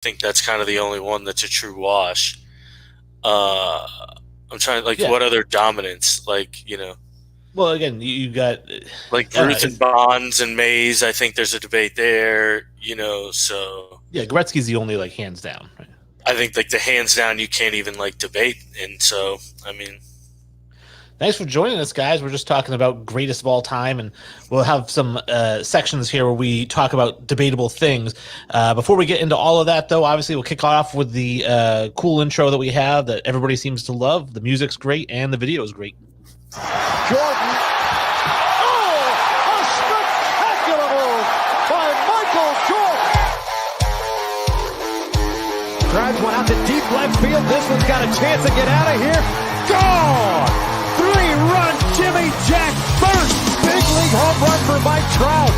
think that's kind of the only one that's a true wash. Uh, I'm trying Yeah. what other dominance, Well, again, you got Ruth and Bonds and Mays. I think there's a debate there, so yeah, Gretzky's the only hands down. Right? I think the hands down you can't even debate, and so I mean. Thanks for joining us, guys. We're just talking about greatest of all time, and we'll have some sections here where we talk about debatable things. Before we get into all of that, though, obviously we'll kick off with the cool intro that we have that everybody seems to love. The music's great, and the video is great. Jordan. Oh, a spectacular move by Michael Jordan. Drives one out to deep left field. This one's got a chance to get out of here. Gone! Three-run Jimmy Jack first big league home run for Mike Trout.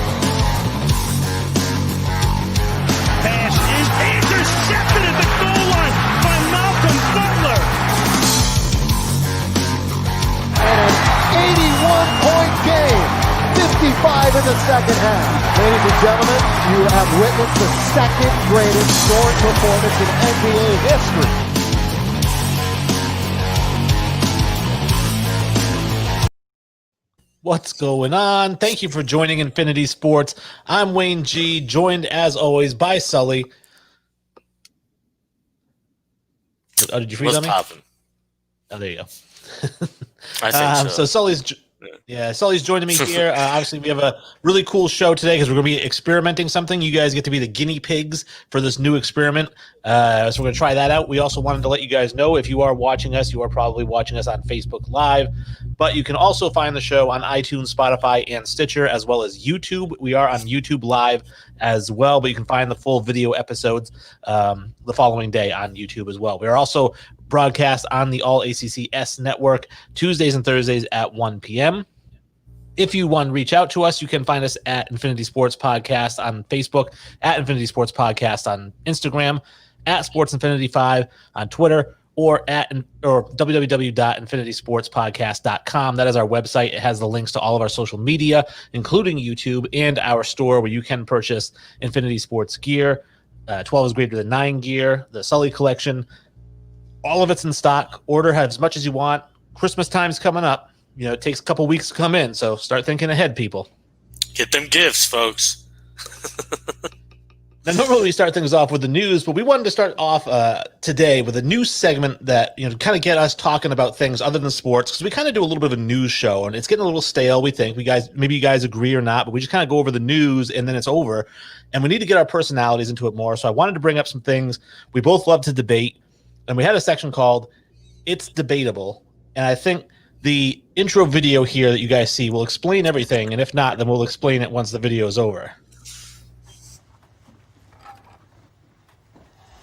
Pass is intercepted at the goal line by Malcolm Butler. And an 81-point game, 55 in the second half. Ladies and gentlemen, you have witnessed the second greatest scoring performance in NBA history. What's going on? Thank you for joining Infinity Sports. I'm Wayne G, joined as always by Sully. Oh, did you freeze on me? Popping? Oh, there you go. I think so. Sully's joining me here. Obviously, we have a really cool show today because we're going to be experimenting something. You guys get to be the guinea pigs for this new experiment. So we're going to try that out. We also wanted to let you guys know if you are watching us, you are probably watching us on Facebook Live, but you can also find the show on iTunes, Spotify, and Stitcher, as well as YouTube. We are on YouTube Live as well, but you can find the full video episodes the following day on YouTube as well. We are also broadcast on the All ACCS network Tuesdays and Thursdays at 1 p.m. If you want to reach out to us, you can find us at Infinity Sports Podcast on Facebook, at Infinity Sports Podcast on Instagram, at Sports Infinity 5 on Twitter, or www.infinitysportspodcast.com. That is our website. It has the links to all of our social media, including YouTube and our store where you can purchase Infinity Sports gear, 12 is greater than 9 gear, the Sully collection. All of it's in stock. Order as much as you want. Christmas time's coming up. It takes a couple weeks to come in, so start thinking ahead, people. Get them gifts, folks. Now, normally we start things off with the news, but we wanted to start off today with a news segment that kind of get us talking about things other than sports, because we kind of do a little bit of a news show, and it's getting a little stale. We think maybe you guys agree or not, but we just kind of go over the news and then it's over, and we need to get our personalities into it more. So I wanted to bring up some things we both love to debate. And we had a section called It's Debatable. And I think the intro video here that you guys see will explain everything. And if not, then we'll explain it once the video is over.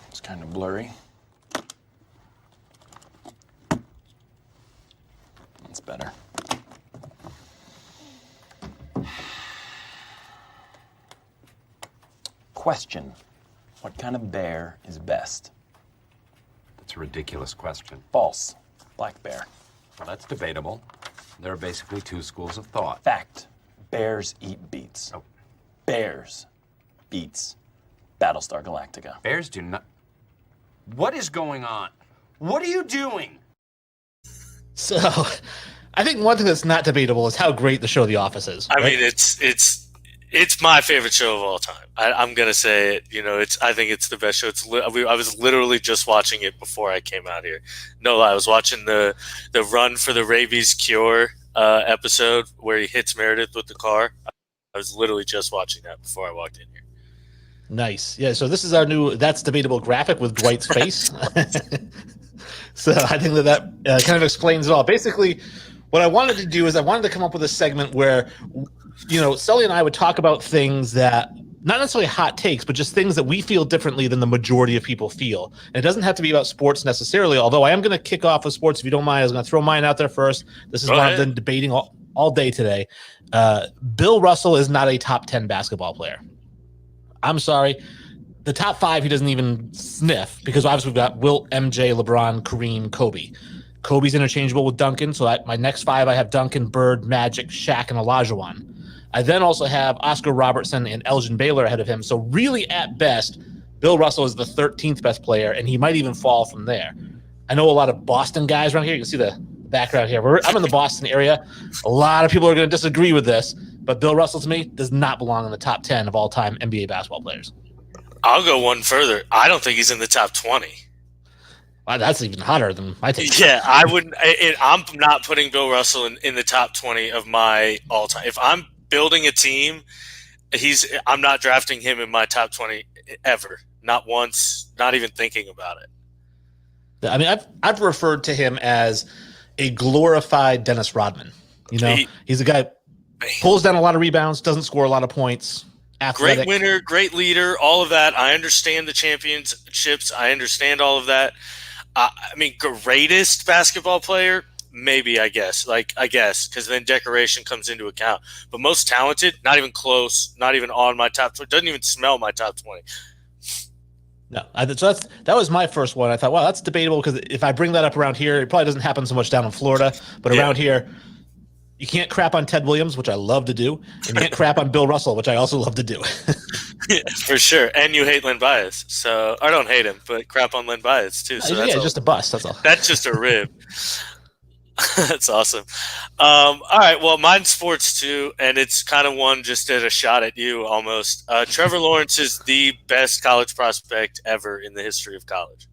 It's kind of blurry. That's better. Question. What kind of bear is best? It's a ridiculous question. False. Black bear. Well, that's debatable. There are basically two schools of thought. Fact. Bears eat beets. Oh. Bears beets Battlestar Galactica. Bears do not... What is going on? What are you doing? So I think one thing that's not debatable is how great the show The Office is. Right? I mean, it's my favorite show of all time. I'm gonna say it. I think it's the best show. I was literally just watching it before I came out here. No lie, I was watching the Run for the Rabies Cure episode where he hits Meredith with the car. I was literally just watching that before I walked in here. Nice, yeah. So this is our new That's Debatable graphic with Dwight's face. So I think that kind of explains it all. Basically, what I wanted to do is I wanted to come up with a segment where, Sully and I would talk about things that, not necessarily hot takes, but just things that we feel differently than the majority of people feel. And it doesn't have to be about sports necessarily, although I am going to kick off with sports if you don't mind. I was going to throw mine out there first. This is what I've been debating all day today. Bill Russell is not a top 10 basketball player. I'm sorry. The top 5 he doesn't even sniff, because obviously we've got Wilt, MJ, LeBron, Kareem, Kobe. Kobe's interchangeable with Duncan, so my next 5 I have Duncan, Bird, Magic, Shaq, and Olajuwon. I then also have Oscar Robertson and Elgin Baylor ahead of him. So really, at best, Bill Russell is the 13th best player, and he might even fall from there. I know a lot of Boston guys around here. You can see the background here. I'm in the Boston area. A lot of people are going to disagree with this, but Bill Russell, to me, does not belong in the top 10 of all-time NBA basketball players. I'll go one further. I don't think he's in the top 20. Wow, that's even hotter than my take. Yeah, I wouldn't. I'm not putting Bill Russell in the top 20 of my all-time. If I'm building a team, I'm not drafting him in my top 20 ever. Not once. Not even thinking about it. I mean, I've referred to him as a glorified Dennis Rodman. You know, he's a guy pulls down a lot of rebounds, doesn't score a lot of points. Athletic. Great winner, great leader, all of that. I understand the championships. I understand all of that. I mean, greatest basketball player, maybe, I guess, because then decoration comes into account. But most talented, not even close, not even on my top 20. Doesn't even smell my top 20. No, so that was my first one. I thought, wow, that's debatable because if I bring that up around here, it probably doesn't happen so much down in Florida. But around here, you can't crap on Ted Williams, which I love to do, and you can't crap on Bill Russell, which I also love to do. Yeah, for sure. And you hate Len Bias. So I don't hate him, but crap on Len Bias too. So that's just a bust. That's all. That's just a rib. That's awesome. All right. Well, mine's sports too, and it's kind of one just at a shot at you almost. Trevor Lawrence is the best college prospect ever in the history of college.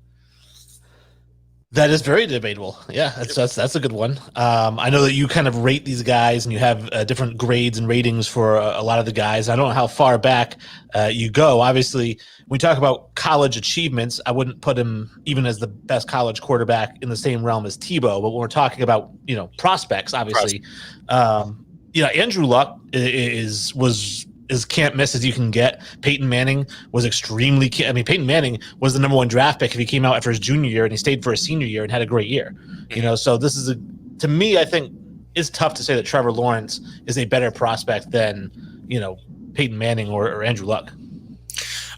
That is very debatable. Yeah, that's a good one. I know that you kind of rate these guys, and you have different grades and ratings for a lot of the guys. I don't know how far back you go. Obviously, when we talk about college achievements, I wouldn't put him even as the best college quarterback in the same realm as Tebow. But when we're talking about prospects, obviously, Andrew Luck was as can't miss as you can get. Peyton Manning was extremely – I mean, Peyton Manning was the number one draft pick if he came out after his junior year, and he stayed for his senior year and had a great year. So this is to me, I think it's tough to say that Trevor Lawrence is a better prospect than, Peyton Manning or Andrew Luck.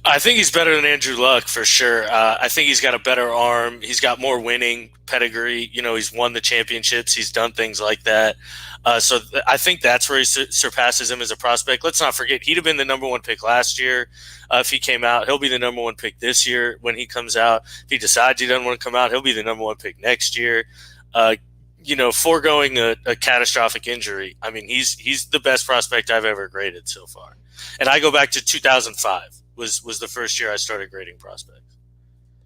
I think he's better than Andrew Luck for sure. I think he's got a better arm. He's got more winning pedigree. He's won the championships. He's done things like that. So I think that's where he surpasses him as a prospect. Let's not forget, he'd have been the number one pick last year if he came out. He'll be the number one pick this year when he comes out. If he decides he doesn't want to come out, he'll be the number one pick next year. Foregoing a catastrophic injury, I mean, he's the best prospect I've ever graded so far. And I go back to 2005 was the first year I started grading prospects.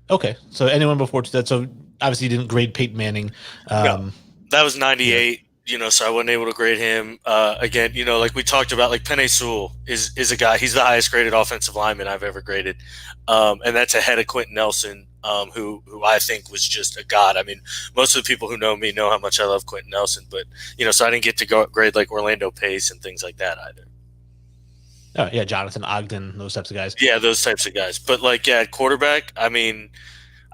Okay, so anyone before that? So obviously you didn't grade Peyton Manning. No, that was 98. So I wasn't able to grade him. Again, like we talked about, like Penei Sewell is a guy. He's the highest graded offensive lineman I've ever graded, and that's ahead of Quentin Nelson, who I think was just a god. I mean, most of the people who know me know how much I love Quentin Nelson, but so I didn't get to go grade like Orlando Pace and things like that either. Oh, yeah, Jonathan Ogden, those types of guys. Yeah, those types of guys. But, quarterback, I mean,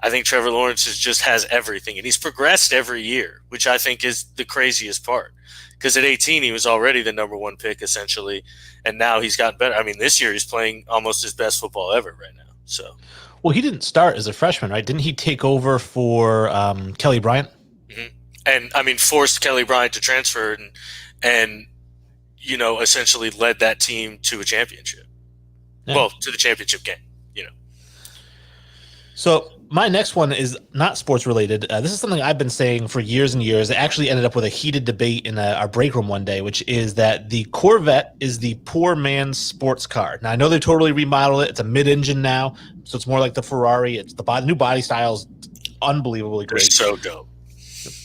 I think Trevor Lawrence just has everything. And he's progressed every year, which I think is the craziest part. Because at 18, he was already the number one pick, essentially. And now he's gotten better. I mean, this year he's playing almost his best football ever right now. So, well, he didn't start as a freshman, right? Didn't he take over for Kelly Bryant? Mm-hmm. And, I mean, forced Kelly Bryant to transfer and essentially led that team to a championship. Yeah. Well, to the championship game, So my next one is not sports related. This is something I've been saying for years and years. It actually ended up with a heated debate in our break room one day, which is that the Corvette is the poor man's sports car. Now, I know they totally remodeled it. It's a mid-engine now, so it's more like the Ferrari. It's the new body style is unbelievably great. They're so dope.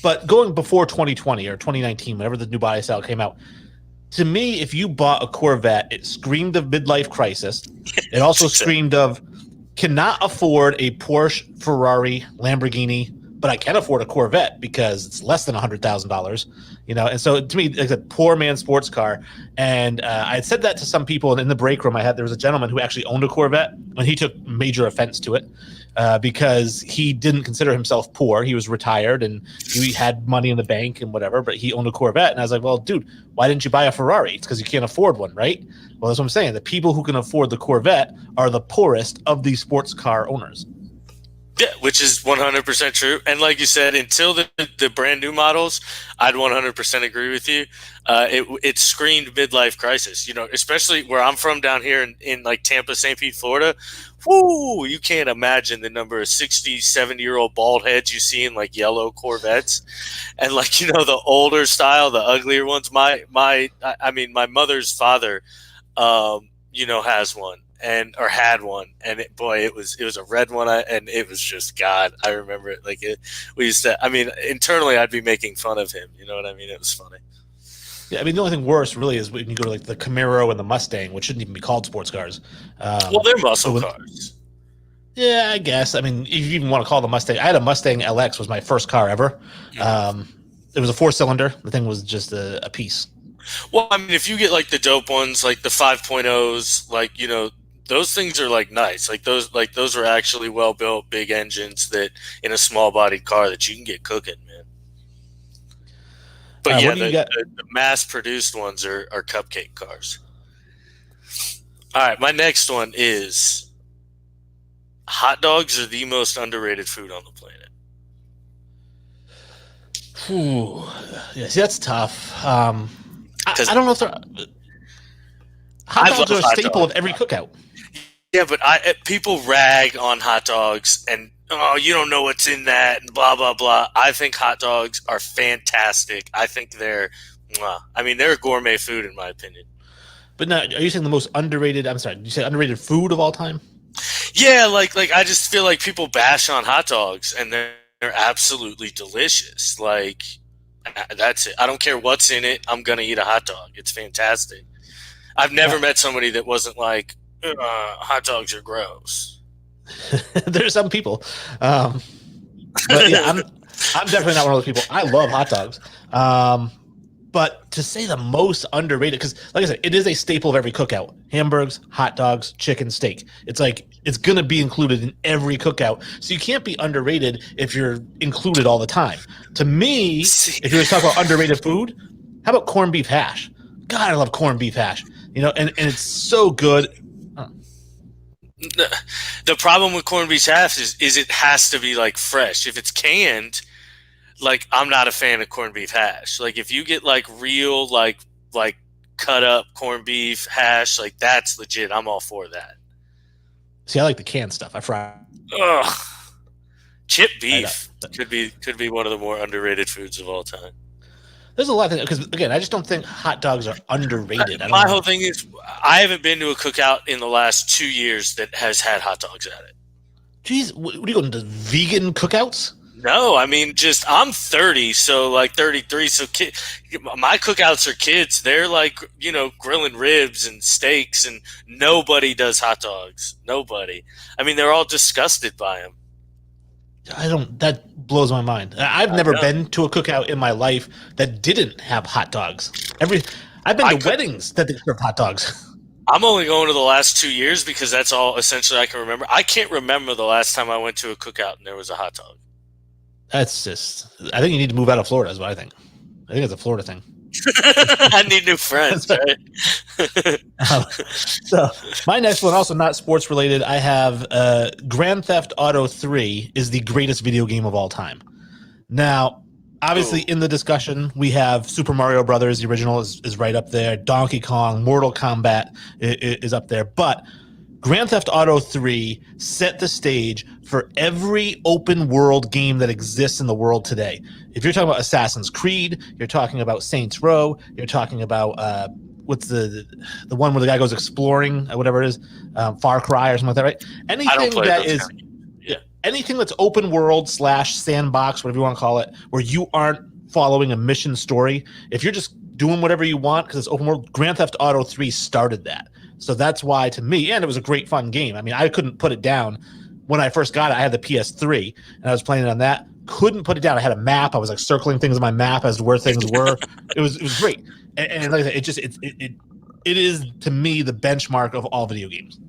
But going before 2020 or 2019, whenever the new body style came out, to me, if you bought a Corvette, it screamed of midlife crisis. It also screamed of cannot afford a Porsche, Ferrari, Lamborghini, but I can afford a Corvette because it's less than $100,000, And so to me, it's a poor man's sports car. And I had said that to some people, and in the break room, there was a gentleman who actually owned a Corvette, and he took major offense to it. Because he didn't consider himself poor. He was retired and he had money in the bank and whatever, but he owned a Corvette. And I was like, well, dude, why didn't you buy a Ferrari? It's because you can't afford one, right? Well, that's what I'm saying. The people who can afford the Corvette are the poorest of these sports car owners. Yeah, which is 100% true. And like you said, until the brand new models, I'd 100% agree with you. It screamed midlife crisis, especially where I'm from down here in like Tampa, St. Pete, Florida. Whoo, you can't imagine the number of 60, 70-year-old bald heads you see in like yellow Corvettes. And like, the older style, the uglier ones. My mother's father, has one. Or had one, and it was a red one, and it was just God. I remember it like it. We used to. I mean, internally, I'd be making fun of him. You know what I mean? It was funny. Yeah, I mean, the only thing worse really is when you go to like the Camaro and the Mustang, which shouldn't even be called sports cars. Well, they're muscle cars. Yeah, I guess. I mean, if you even want to call the Mustang, I had a Mustang LX, was my first car ever. It was a 4-cylinder. The thing was just a piece. Well, I mean, if you get like the dope ones, like the 5.0s, like those things are like nice. Like those are actually well built, big engines that in a small bodied car that you can get cooking, man. But the mass produced ones are cupcake cars. All right, my next one is hot dogs are the most underrated food on the planet. Ooh, yeah, see, that's tough. I don't know if they're hot dogs are a staple of every cookout. Yeah, but people rag on hot dogs and, you don't know what's in that and blah, blah, blah. I think hot dogs are fantastic. I think they're a gourmet food in my opinion. But now, are you saying the most underrated, I'm sorry, did you say underrated food of all time? Yeah, like I just feel like people bash on hot dogs and they're absolutely delicious. Like, that's it. I don't care what's in it. I'm going to eat a hot dog. It's fantastic. I've never met somebody that wasn't like, hot dogs are gross. There's some people. But yeah, I'm definitely not one of those people. I love hot dogs. But to say the most underrated, because like I said, it is a staple of every cookout. Hamburgers, hot dogs, chicken, steak. It's like, it's going to be included in every cookout. So you can't be underrated if you're included all the time. To me, if you're talking about underrated food, how about corned beef hash? God, I love corned beef hash. And it's so good. The problem with corned beef hash is it has to be like fresh. If it's canned, like I'm not a fan of corned beef hash. Like if you get like real like cut up corned beef hash, like that's legit. I'm all for that. See, I like the canned stuff. I fry. Ugh. Chip beef could be one of the more underrated foods of all time. There's a lot of things, because again, I just don't think hot dogs are underrated. My whole thing is I haven't been to a cookout in the last 2 years that has had hot dogs at it. Jeez, what are you going to vegan cookouts? No, I mean, just I'm 30, so like 33. So my cookouts are kids. They're like, grilling ribs and steaks, and nobody does hot dogs. Nobody. I mean, they're all disgusted by them. That blows my mind. I've never been to a cookout in my life that didn't have hot dogs. I've been to weddings that didn't serve hot dogs. I'm only going to the last 2 years because that's all essentially I can remember. I can't remember the last time I went to a cookout and there was a hot dog. That's just, I think you need to move out of Florida is what I think. I think it's a Florida thing. I need new friends, right? So my next one, also not sports related. I have Grand Theft Auto 3 is the greatest video game of all time. Now, obviously, in the discussion, we have Super Mario Brothers. The original is right up there. Donkey Kong, Mortal Kombat is up there. But Grand Theft Auto 3 set the stage for every open world game that exists in the world today. If you're talking about Assassin's Creed, you're talking about Saints Row, you're talking about what's the one where the guy goes exploring, whatever it is, Far Cry or something like that, right? Anything that is anything that's open world / sandbox, whatever you want to call it, where you aren't following a mission story, if you're just doing whatever you want because it's open world, Grand Theft Auto 3 started that. So that's why, to me, and it was a great fun game. I mean, I couldn't put it down. When I first got it, I had the PS3, and I was playing it on that. Couldn't put it down. I had a map. I was like circling things on my map as to where things were. It was great. And like I said, it is, to me, the benchmark of all video games.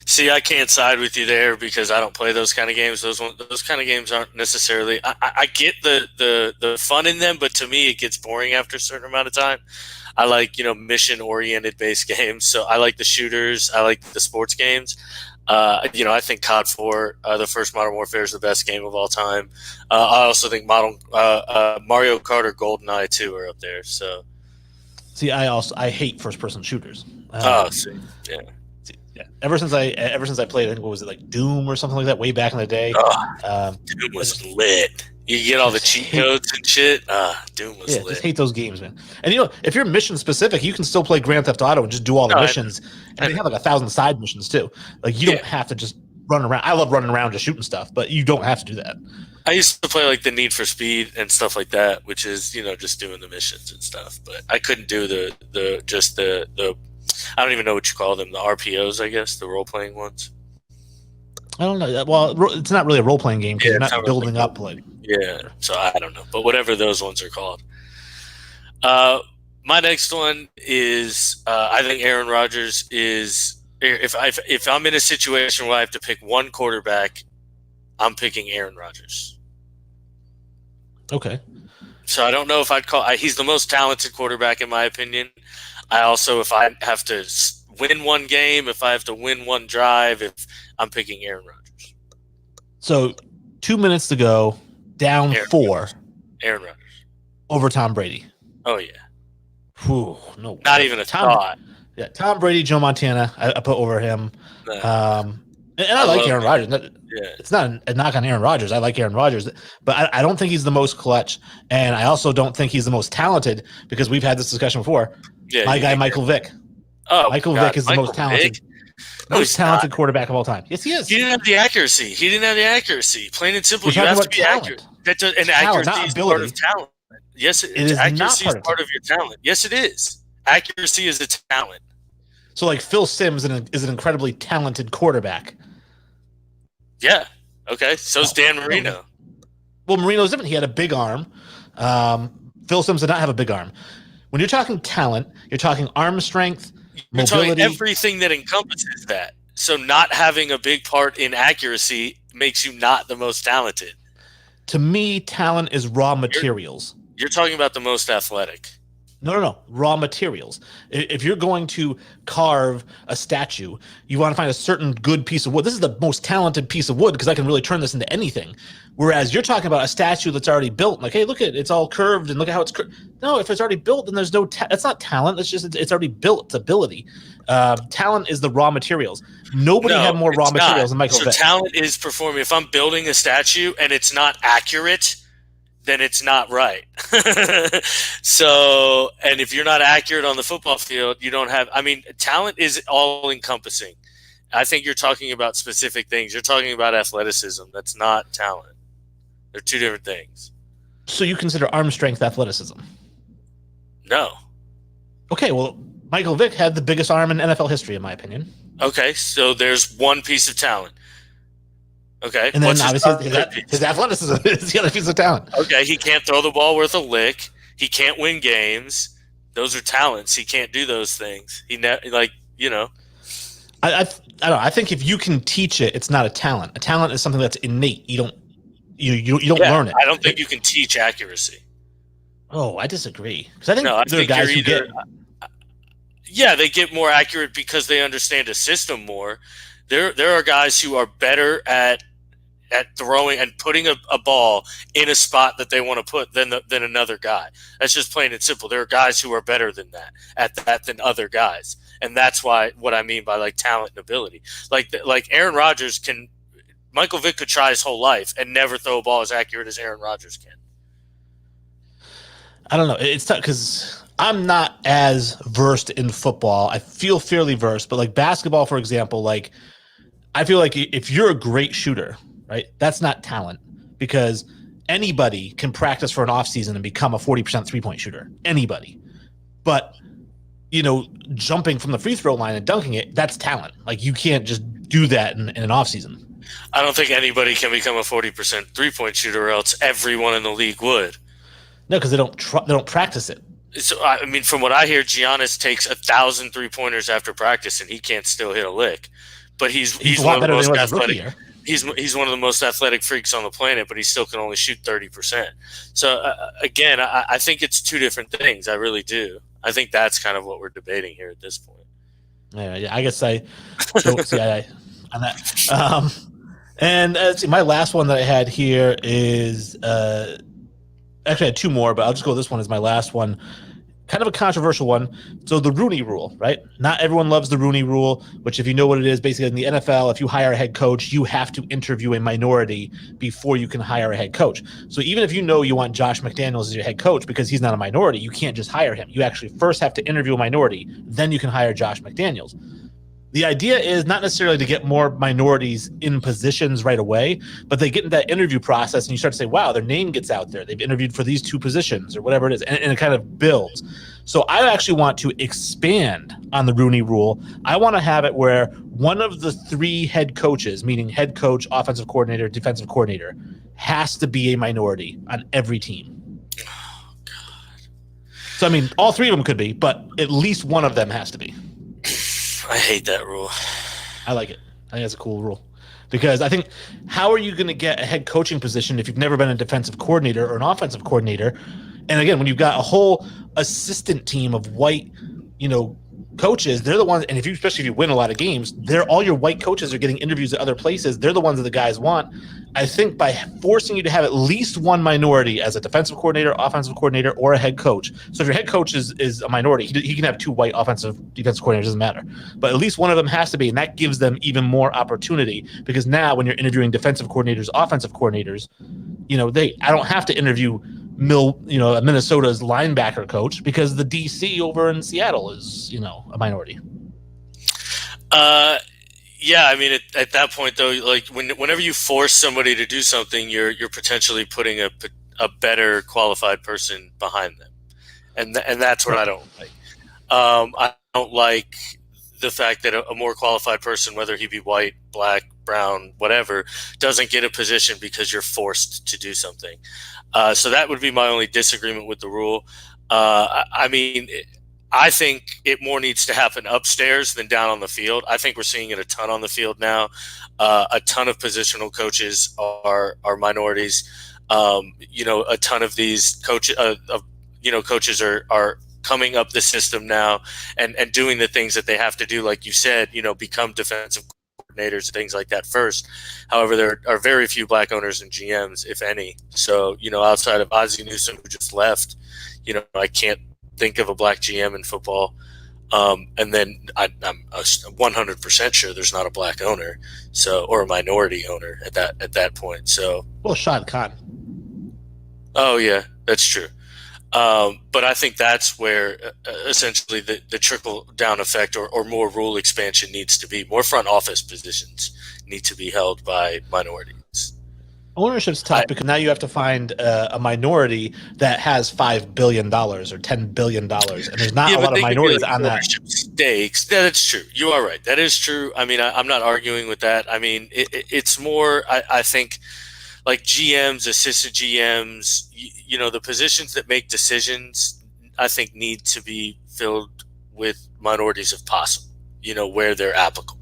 See, I can't side with you there because I don't play those kind of games. Those kind of games aren't necessarily. I get the fun in them, but to me, it gets boring after a certain amount of time. I like mission oriented based games, so I like the shooters. I like the sports games. I think COD 4, the first Modern Warfare, is the best game of all time. I also think Mario Kart or GoldenEye 2 are up there. So, see, I hate first person shooters. see, yeah. Yeah. Ever since I played, I think, what was it, like Doom or something like that, way back in the day. Doom was lit. You get all the cheat codes and shit. Doom was lit. Just hate those games, man. And if you're mission specific, you can still play Grand Theft Auto and just do all the missions. And they have like 1,000 side missions too. Like you don't have to just run around. I love running around just shooting stuff, but you don't have to do that. I used to play like the Need for Speed and stuff like that, which is just doing the missions and stuff. But I couldn't do the I don't even know what you call them, the RPOs, I guess, the role playing ones. I don't know. Well, it's not really a role playing game because you're not building up like. Yeah, so I don't know, but whatever those ones are called. My next one is I think Aaron Rodgers is. If I'm in a situation where I have to pick one quarterback, I'm picking Aaron Rodgers. Okay. So I don't know if I'd call. He's the most talented quarterback in my opinion. I also, if I have to win one game, if I have to win one drive, if I'm picking Aaron Rodgers. So 2 minutes to go, down Aaron Rodgers over Tom Brady. Oh yeah. Whew, no, not even a thought. Yeah, Tom Brady, Joe Montana, I put over him. And I like Aaron Rodgers. It's not a knock on Aaron Rodgers. I like Aaron Rodgers, but I don't think he's the most clutch, and I also don't think he's the most talented because we've had this discussion before. Yeah, my guy Michael Vick. Oh, Michael Vick is the most talented, quarterback of all time. Yes, he is. He didn't have the accuracy. Plain and simple. You have to be accurate. And accuracy is part of talent. Yes, it is. Accuracy is part of your talent. Yes, it is. Accuracy is a talent. So, like Phil Simms is an incredibly talented quarterback. Yeah. Okay. So's Dan Marino. Well, Marino's different. He had a big arm. Phil Simms did not have a big arm. When you're talking talent, you're talking arm strength, you're mobility. Talking everything that encompasses that. So not having a big part in accuracy makes you not the most talented. To me, talent is raw materials. You're talking about the most athletic. No. Raw materials. If you're going to carve a statue, you want to find a certain good piece of wood. This is the most talented piece of wood because I can really turn this into anything. Whereas you're talking about a statue that's already built. Like, hey, look at it. It's all curved and look at how it's curved. No, if it's already built, then there's no that's not talent. It's just it's already built. It's ability. Talent is the raw materials. Nobody had more raw materials than Michael Vick. So talent is performing. If I'm building a statue and it's not accurate, then it's not right. So, and if you're not accurate on the football field, you don't have, talent is all encompassing. I think you're talking about specific things. You're talking about athleticism. That's not talent. They're two different things. So you consider arm strength athleticism? No. Okay, well, Michael Vick had the biggest arm in NFL history, in my opinion. Okay, so there's one piece of talent. Okay. And then obviously his athleticism is the other piece of talent. Okay, he can't throw the ball worth a lick. He can't win games. Those are talents. He can't do those things. I don't know. I think if you can teach it, it's not a talent. A talent is something that's innate. You don't learn it. I don't think you can teach accuracy. Oh, I disagree. Because I think there are guys who get. Yeah, they get more accurate because they understand a system more. There are guys who are better at throwing and putting a ball in a spot that they want to put than another guy. That's just plain and simple. There are guys who are better than that than other guys, and that's what I mean by like talent and ability. Like Aaron Rodgers Michael Vick could try his whole life and never throw a ball as accurate as Aaron Rodgers can. I don't know. It's tough because I'm not as versed in football. I feel fairly versed, but like basketball, for example, like I feel like if you're a great shooter, right, that's not talent because anybody can practice for an offseason and become a 40% three-point shooter. Anybody. But, jumping from the free throw line and dunking it, that's talent. Like you can't just do that in an offseason. I don't think anybody can become a 40% three-point shooter or else everyone in the league would. No, because they don't practice it. So, from what I hear, Giannis takes 1,000 3-pointers after practice and he can't still hit a lick. But he's a one lot of the better most than athletic. He's one of the most athletic freaks on the planet, but he still can only shoot 30%. So again, I think it's two different things. I really do. I think that's kind of what we're debating here at this point. Yeah, I guess on that. And let's see, my last one that I had here is actually I had two more, but I'll just go. This one is my last one. Kind of a controversial one. So the Rooney Rule, right? Not everyone loves the Rooney Rule, which if you know what it is, basically in the NFL, if you hire a head coach, you have to interview a minority before you can hire a head coach. So even if you know you want Josh McDaniels as your head coach because he's not a minority, you can't just hire him. You actually first have to interview a minority, then you can hire Josh McDaniels. The idea is not necessarily to get more minorities in positions right away, but they get in that interview process and you start to say, wow, their name gets out there. They've interviewed for these two positions or whatever it is, and it kind of builds. So I actually want to expand on the Rooney Rule. I want to have it where one of the three head coaches, meaning head coach, offensive coordinator, defensive coordinator, has to be a minority on every team. Oh, God. So, I mean, all three of them could be, but at least one of them has to be. I hate that rule. I like it. I think that's a cool rule because I think how are you going to get a head coaching position if you've never been a defensive coordinator or an offensive coordinator? And again, when you've got a whole assistant team of white, coaches, they're the ones, and especially if you win a lot of games, all your white coaches are getting interviews at other places. They're the ones that the guys want. I think by forcing you to have at least one minority as a defensive coordinator, offensive coordinator, or a head coach. So if your head coach is a minority, he can have two white offensive, defensive coordinators, doesn't matter. But at least one of them has to be, and that gives them even more opportunity because now when you're interviewing defensive coordinators, offensive coordinators, I don't have to interview Minnesota's linebacker coach because the DC over in Seattle is, a minority. Yeah, I mean, at that point though, like whenever you force somebody to do something, you're potentially putting a better qualified person behind them, and that's what I don't like. I don't like the fact that a more qualified person, whether he be white, black, brown, whatever, doesn't get a position because you're forced to do something. So that would be my only disagreement with the rule. I think it more needs to happen upstairs than down on the field. I think we're seeing it a ton on the field now. A ton of positional coaches are minorities. A ton of these coaches are coming up the system now and doing the things that they have to do, like you said, become defensive coordinators and things like that first. However, there are very few black owners and GMs, if any. So, outside of Ozzie Newsome, who just left, I can't think of a black GM in football. And then I'm 100% sure there's not a black owner, or a minority owner at that point. So, well, Shad Khan. Oh yeah, that's true. But I think that's where essentially the trickle down effect or more rule expansion needs to be. More front office positions need to be held by minorities. Ownership's tough because now you have to find a minority that has $5 billion or $10 billion, and there's not a lot of minorities on that. Stakes. That's true. You are right. That is true. I mean, I'm not arguing with that. I mean, it's more, I think, like GMs, assistant GMs, the positions that make decisions, I think need to be filled with minorities if possible, where they're applicable.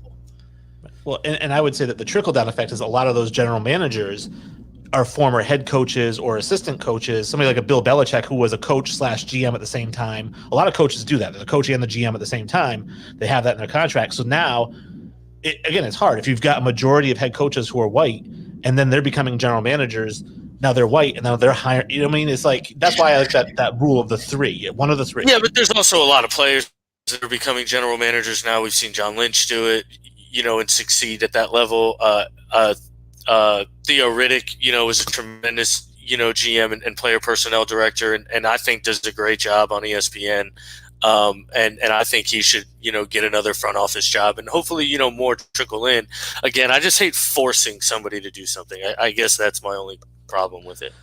Well, and I would say that the trickle-down effect is a lot of those general managers are former head coaches or assistant coaches. Somebody like a Bill Belichick, who was a coach / GM at the same time. A lot of coaches do that. They're the coach and the GM at the same time. They have that in their contract. So now, it's hard. If you've got a majority of head coaches who are white, and then they're becoming general managers, now they're white, and now they're hiring. It's like, that's why I like that rule of the three, one of the three. Yeah, but there's also a lot of players that are becoming general managers now. We've seen John Lynch do it, and succeed at that level. Theo Riddick, was a tremendous, GM and player personnel director, and I think does a great job on ESPN. And I think he should, get another front office job, and hopefully, more trickle in. Again, I just hate forcing somebody to do something. I guess that's my only problem with it.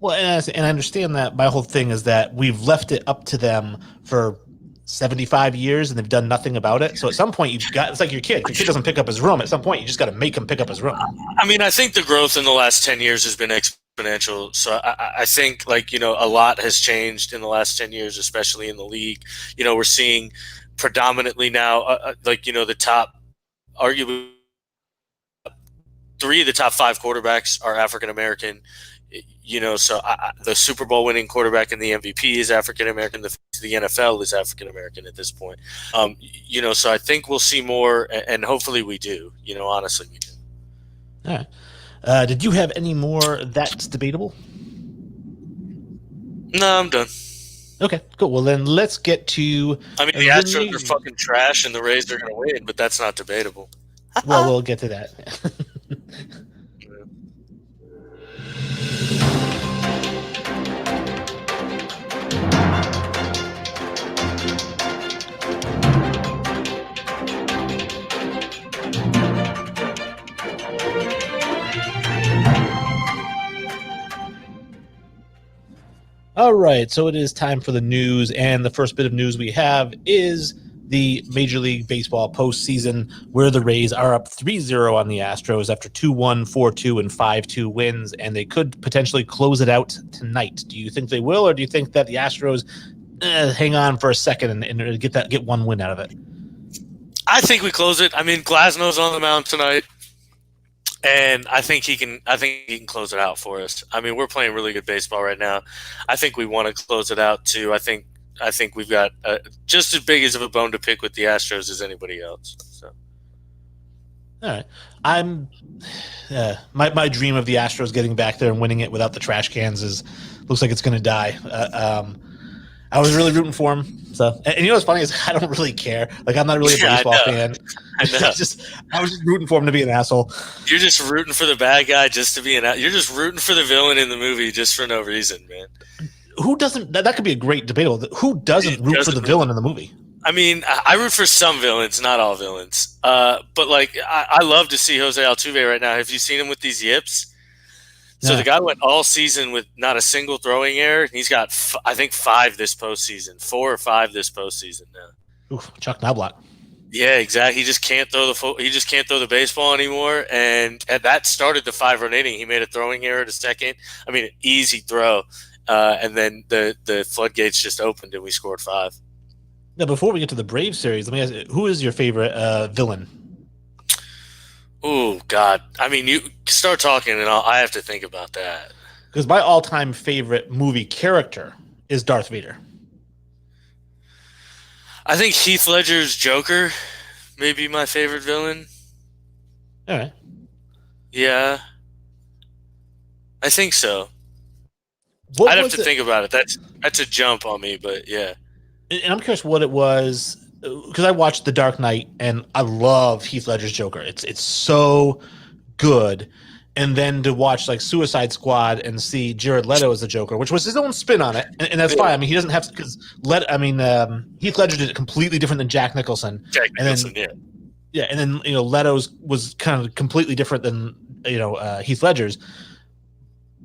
Well, and I understand that. My whole thing is that we've left it up to them for 75 years and they've done nothing about it. So at some point it's like your kid. If your kid doesn't pick up his room, at some point you just got to make him pick up his room. I mean, I think the growth in the last 10 years has been exponential. So I think a lot has changed in the last 10 years, especially in the league. We're seeing predominantly now, the top, arguably 3 of the top 5 quarterbacks are African-American. So the Super Bowl winning quarterback and the MVP is African-American. The to the NFL is African American at this point. So I think we'll see more, and hopefully we do. Honestly, we do. All right. Did you have any more that's debatable? No, I'm done. Okay, cool. Well, then let's get to. The Astros are fucking trash, and the Rays are going to win, but that's not debatable. Well, we'll get to that. All right, so it is time for the news, and the first bit of news we have is the Major League Baseball postseason, where the Rays are up 3-0 on the Astros after 2-1, 4-2, and 5-2 wins, and they could potentially close it out tonight. Do you think they will, or do you think that the Astros hang on for a second and get one win out of it? I think we close it. Glasnow's on the mound tonight. And I think he can close it out for us. We're playing really good baseball right now. I think we want to close it out too. I think we've got just as big as of a bone to pick with the Astros as anybody else. So, all right, I'm my dream of the Astros getting back there and winning it without the trash cans looks like it's going to die. I was really rooting for him. So, and what's funny is I don't really care. I'm not really a baseball fan. I know. I was just rooting for him to be an asshole. You're just rooting for the bad guy just to be you're just rooting for the villain in the movie just for no reason, man. Who doesn't? That could be a great debate. Who doesn't root for the villain in the movie? I root for some villains, not all villains. But I love to see Jose Altuve right now. Have you seen him with these yips? So the guy went all season with not a single throwing error. He's got, I think, 5 this postseason, 4 or 5 this postseason now. Oof, Chuck Knobloch. Yeah, exactly. He just can't throw the baseball anymore, and that started the 5-run inning. He made a throwing error to second. An easy throw, and then the floodgates just opened, and we scored 5. Now, before we get to the Braves series, let me ask you, who is your favorite villain? Oh, God. You start talking, and I have to think about that. Because my all-time favorite movie character is Darth Vader. I think Heath Ledger's Joker may be my favorite villain. All right. Yeah. I think so. I'd have to think about it. That's a jump on me, but yeah. And I'm curious what it was, because I watched The Dark Knight, and I love Heath Ledger's Joker. It's so good. And then to watch Suicide Squad and see Jared Leto as the Joker, which was his own spin on it, and that's fine. He doesn't have to, because Heath Ledger did it completely different than Jack Nicholson. Yeah, and then Leto's was kind of completely different than Heath Ledger's.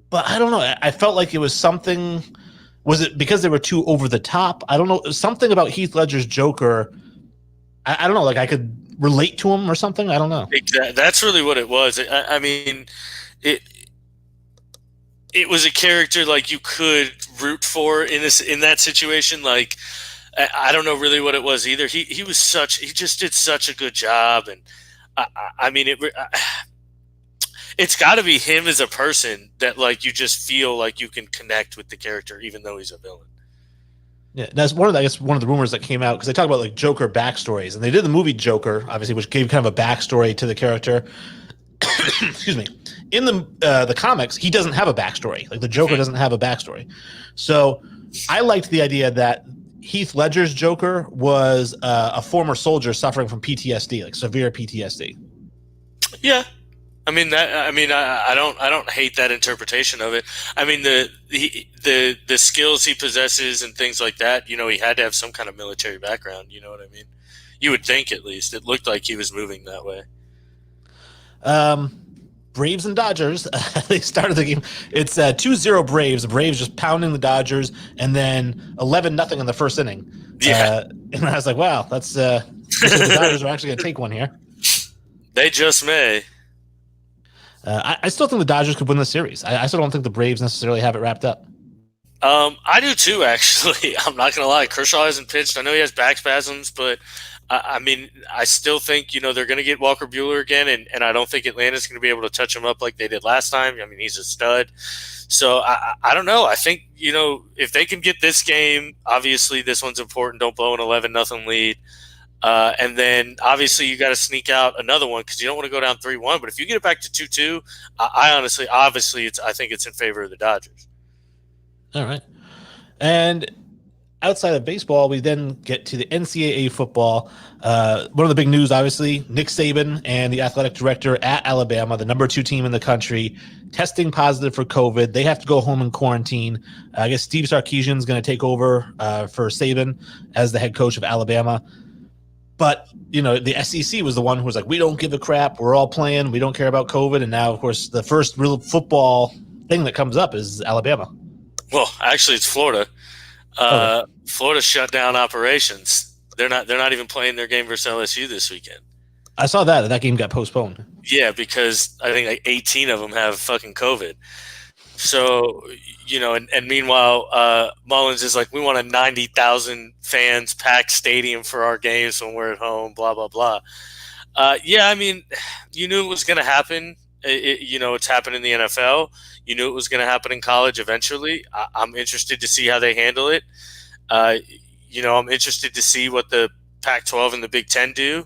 But I don't know. I felt like it was something. Was it because they were too over the top? I don't know. Something about Heath Ledger's Joker. I don't know. I could relate to him or something. I don't know. Exactly. That's really what it was. It was a character you could root for in that situation. I don't know really what it was either. He just did such a good job, and it's got to be him as a person that you just feel you can connect with the character even though he's a villain. Yeah, that's one of the rumors that came out, because they talk about Joker backstories, and they did the movie Joker, obviously, which gave kind of a backstory to the character. Excuse me. In the comics, he doesn't have a backstory. The Joker doesn't have a backstory. So I liked the idea that Heath Ledger's Joker was a former soldier suffering from PTSD, severe PTSD. Yeah. I don't hate that interpretation of it. The skills he possesses and things like that, he had to have some kind of military background, you know what I mean? You would think, at least. It looked like he was moving that way. Braves and Dodgers, they started the game. It's 2-0 Braves. The Braves just pounding the Dodgers, and then 11-0 in the first inning. Yeah. And I was like, wow, that's the Dodgers are actually going to take one here. They just may. I still think the Dodgers could win the series. I still don't think the Braves necessarily have it wrapped up. I do too, actually. I'm not going to lie. Kershaw hasn't pitched. I know he has back spasms, but I mean, I still think, they're going to get Walker Buehler again, and I don't think Atlanta's going to be able to touch him up like they did last time. I mean, he's a stud. So I don't know. I think, if they can get this game, obviously this one's important. Don't blow an 11-0 lead. And then obviously you got to sneak out another one because you don't want to go down 3-1. But if you get it back to 2-2, I think it's in favor of the Dodgers. All right. And outside of baseball, we then get to the NCAA football. One of the big news, obviously, Nick Saban and the athletic director at Alabama, the number 2 team in the country, testing positive for COVID. They have to go home in quarantine. I guess Steve Sarkisian is going to take over for Saban as the head coach of Alabama. But, the SEC was the one who was like, we don't give a crap. We're all playing. We don't care about COVID. And now, of course, the first real football thing that comes up is Alabama. Well, actually, it's Florida. Okay. Florida shut down operations. They're not even playing their game versus LSU this weekend. I saw that game got postponed. Yeah, because I think like 18 of them have fucking COVID. So, and meanwhile, Mullins is like, we want a 90,000 fans packed stadium for our games when we're at home, blah, blah, blah. Yeah, I mean, you knew it was going to happen. It's happened in the NFL. You knew it was going to happen in college eventually. I'm interested to see how they handle it. I'm interested to see what the Pac-12 and the Big Ten do,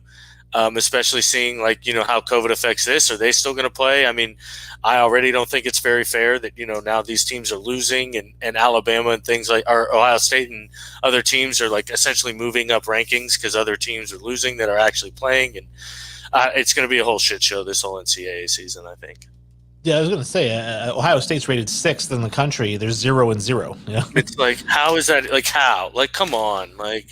especially seeing how COVID affects this. Are they still going to play? I mean, I already don't think it's very fair that, now these teams are losing and Alabama and things like or Ohio State and other teams are essentially moving up rankings because other teams are losing that are actually playing. And it's going to be a whole shit show this whole NCAA season, I think. Yeah, I was going to say, Ohio State's rated 6th in the country. There's 0-0. It's like, how is that? How? Come on. I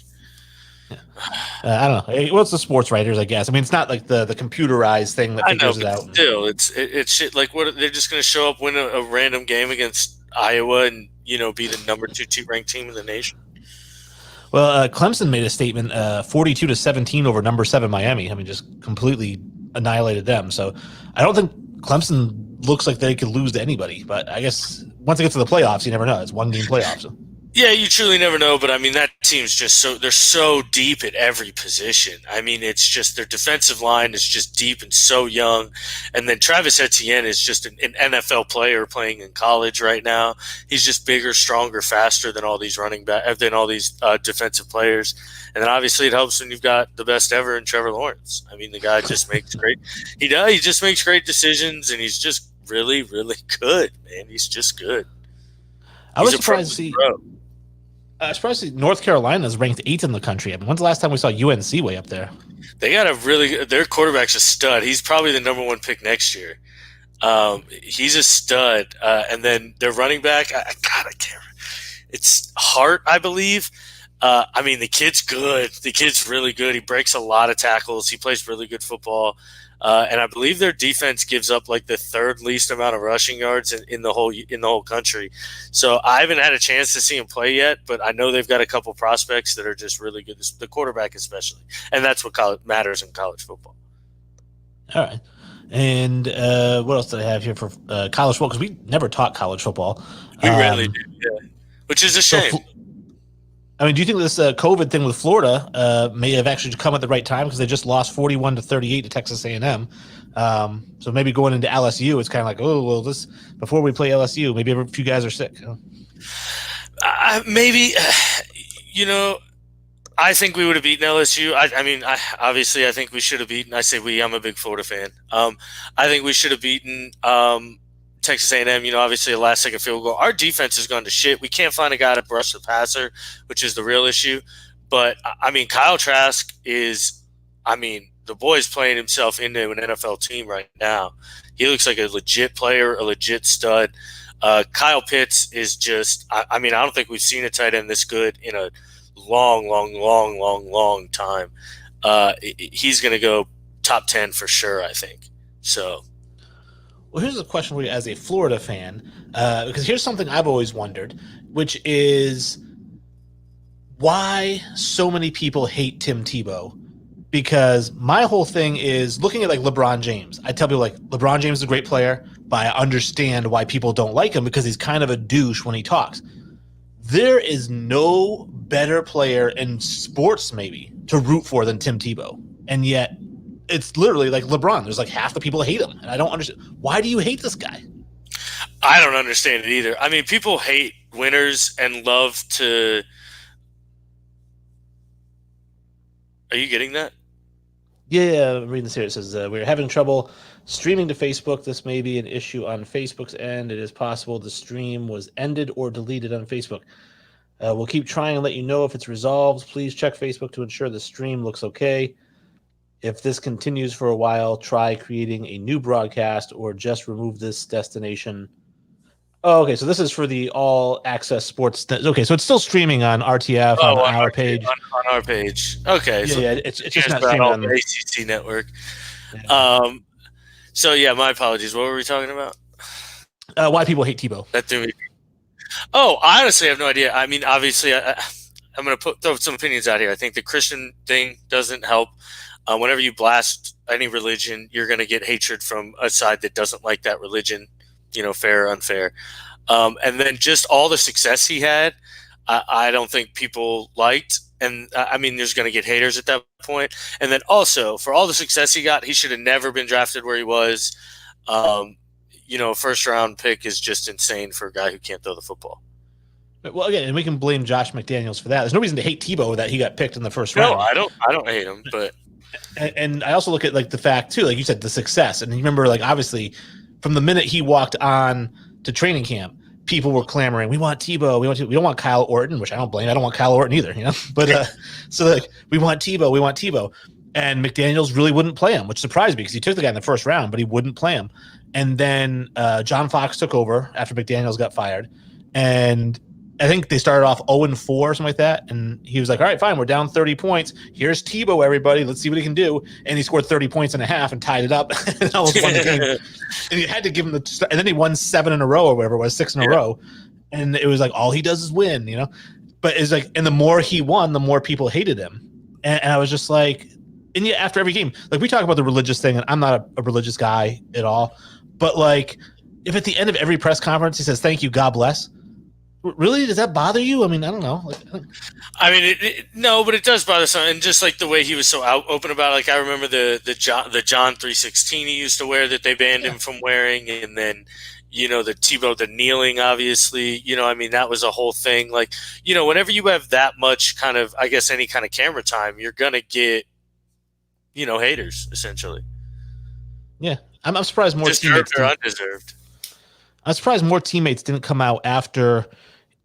don't know. Well, it's the sports writers, I guess. I mean, it's not like the computerized thing that figures it out. Still, it's shit. What they're just going to show up, win a random game against Iowa, and be the number 2 ranked team in the nation. Well, Clemson made a statement, 42-17 over number 7 Miami. I mean, just completely annihilated them. So I don't think Clemson looks like they could lose to anybody. But I guess once it gets to the playoffs, you never know. It's 1-game playoffs. Yeah, you truly never know, but I mean that team's just they're so deep at every position. I mean, it's just their defensive line is just deep and so young, and then Travis Etienne is just an NFL player playing in college right now. He's just bigger, stronger, faster than all these defensive players, and then obviously it helps when you've got the best ever in Trevor Lawrence. I mean, the guy just makes great. He just makes great decisions, and he's just really, really good, man. He's just good. I was surprised to see. Especially North Carolina is ranked 8th in the country. I mean, when's the last time we saw UNC way up there? They got their quarterback's a stud. He's probably the number 1 pick next year. He's a stud. And then their running back, I can't remember. It's Hart, I believe. I mean, the kid's good. The kid's really good. He breaks a lot of tackles. He plays really good football. And I believe their defense gives up the 3rd least amount of rushing yards in the whole country. So I haven't had a chance to see him play yet, but I know they've got a couple prospects that are just really good, the quarterback especially, and that's what matters in college football. All right. And what else did I have here for college football? Because we never taught college football. We rarely do, yeah. Which is a shame. Do you think this COVID thing with Florida may have actually come at the right time because they just lost 41-38 to Texas A&M? So maybe going into LSU, it's kind of like, oh, well, this before we play LSU, maybe a few guys are sick. Maybe, I think we would have beaten LSU. I think we should have beaten. I say we. I'm a big Florida fan. I think we should have beaten Texas A&M, obviously a last-second field goal. Our defense has gone to shit. We can't find a guy to brush the passer, which is the real issue. But, Kyle Trask is the boy's playing himself into an NFL team right now. He looks like a legit player, a legit stud. Kyle Pitts is just I don't think we've seen a tight end this good in a long time. He's going to go top 10 for sure, I think. So – well, here's a question for you as a Florida fan, because here's something I've always wondered, which is why so many people hate Tim Tebow. Because my whole thing is looking at LeBron James. I tell people LeBron James is a great player, but I understand why people don't like him because he's kind of a douche when he talks. There is no better player in sports maybe to root for than Tim Tebow. And yet it's literally like LeBron. There's like half the people hate him. And I don't understand. Why do you hate this guy? I don't understand it either. I mean, people hate winners and love to. Are you getting that? Yeah, I'm reading this here. It says, we're having trouble streaming to Facebook. This may be an issue on Facebook's end. It is possible the stream was ended or deleted on Facebook. We'll keep trying and let you know if it's resolved. Please check Facebook to ensure the stream looks okay. If this continues for a while, try creating a new broadcast or just remove this destination. Oh, okay. So this is for the All Access Sports. Okay, so it's still streaming on RTF on our page. On our page. Okay. Yeah, so yeah. It's just not streaming on the ACC network. Yeah. So yeah, my apologies. What were we talking about? Why people hate Tebow? That threw me. Oh, I honestly have no idea. I mean, obviously, I'm going to throw some opinions out here. I think the Christian thing doesn't help. Whenever you blast any religion, you're going to get hatred from a side that doesn't like that religion, fair or unfair. And then just all the success he had, I don't think people liked. And I mean, there's going to get haters at that point. And then also, for all the success he got, he should have never been drafted where he was. First round pick is just insane for a guy who can't throw the football. Well, again, and we can blame Josh McDaniels for that. There's no reason to hate Tebow that he got picked in the first round. No, I don't hate him, but. And I also look at like the fact too, like you said, the success. And you remember, like obviously, from the minute he walked on to training camp, people were clamoring, "We want Tebow. We don't want Kyle Orton," which I don't blame. I don't want Kyle Orton either, But so like we want Tebow. We want Tebow. And McDaniels really wouldn't play him, which surprised me because he took the guy in the first round, but he wouldn't play him. And then John Fox took over after McDaniels got fired, and I think they started off 0-4 or something like that. And he was like, all right, fine. We're down 30 points. Here's Tebow, everybody. Let's see what he can do. And he scored 30 points and a half and tied it up and almost won the game. And you had to give him and then he won 7 in a row or whatever it was, 6 in a row. And it was like, all he does is win, But it's like, and the more he won, the more people hated him. And I was just like, and yet after every game, like we talk about the religious thing, and I'm not a religious guy at all. But like, if at the end of every press conference he says, thank you, God bless. Really? Does that bother you? I mean, I don't know. No, but it does bother some. And just like the way he was so open about it, like I remember the John 3:16 he used to wear that they banned him from wearing. And then, the Tebow, the kneeling, obviously, that was a whole thing. Like, whenever you have that much kind of, I guess, any kind of camera time, you're going to get, haters essentially. Yeah. I'm surprised more deserved or undeserved. I'm surprised more teammates didn't come out after,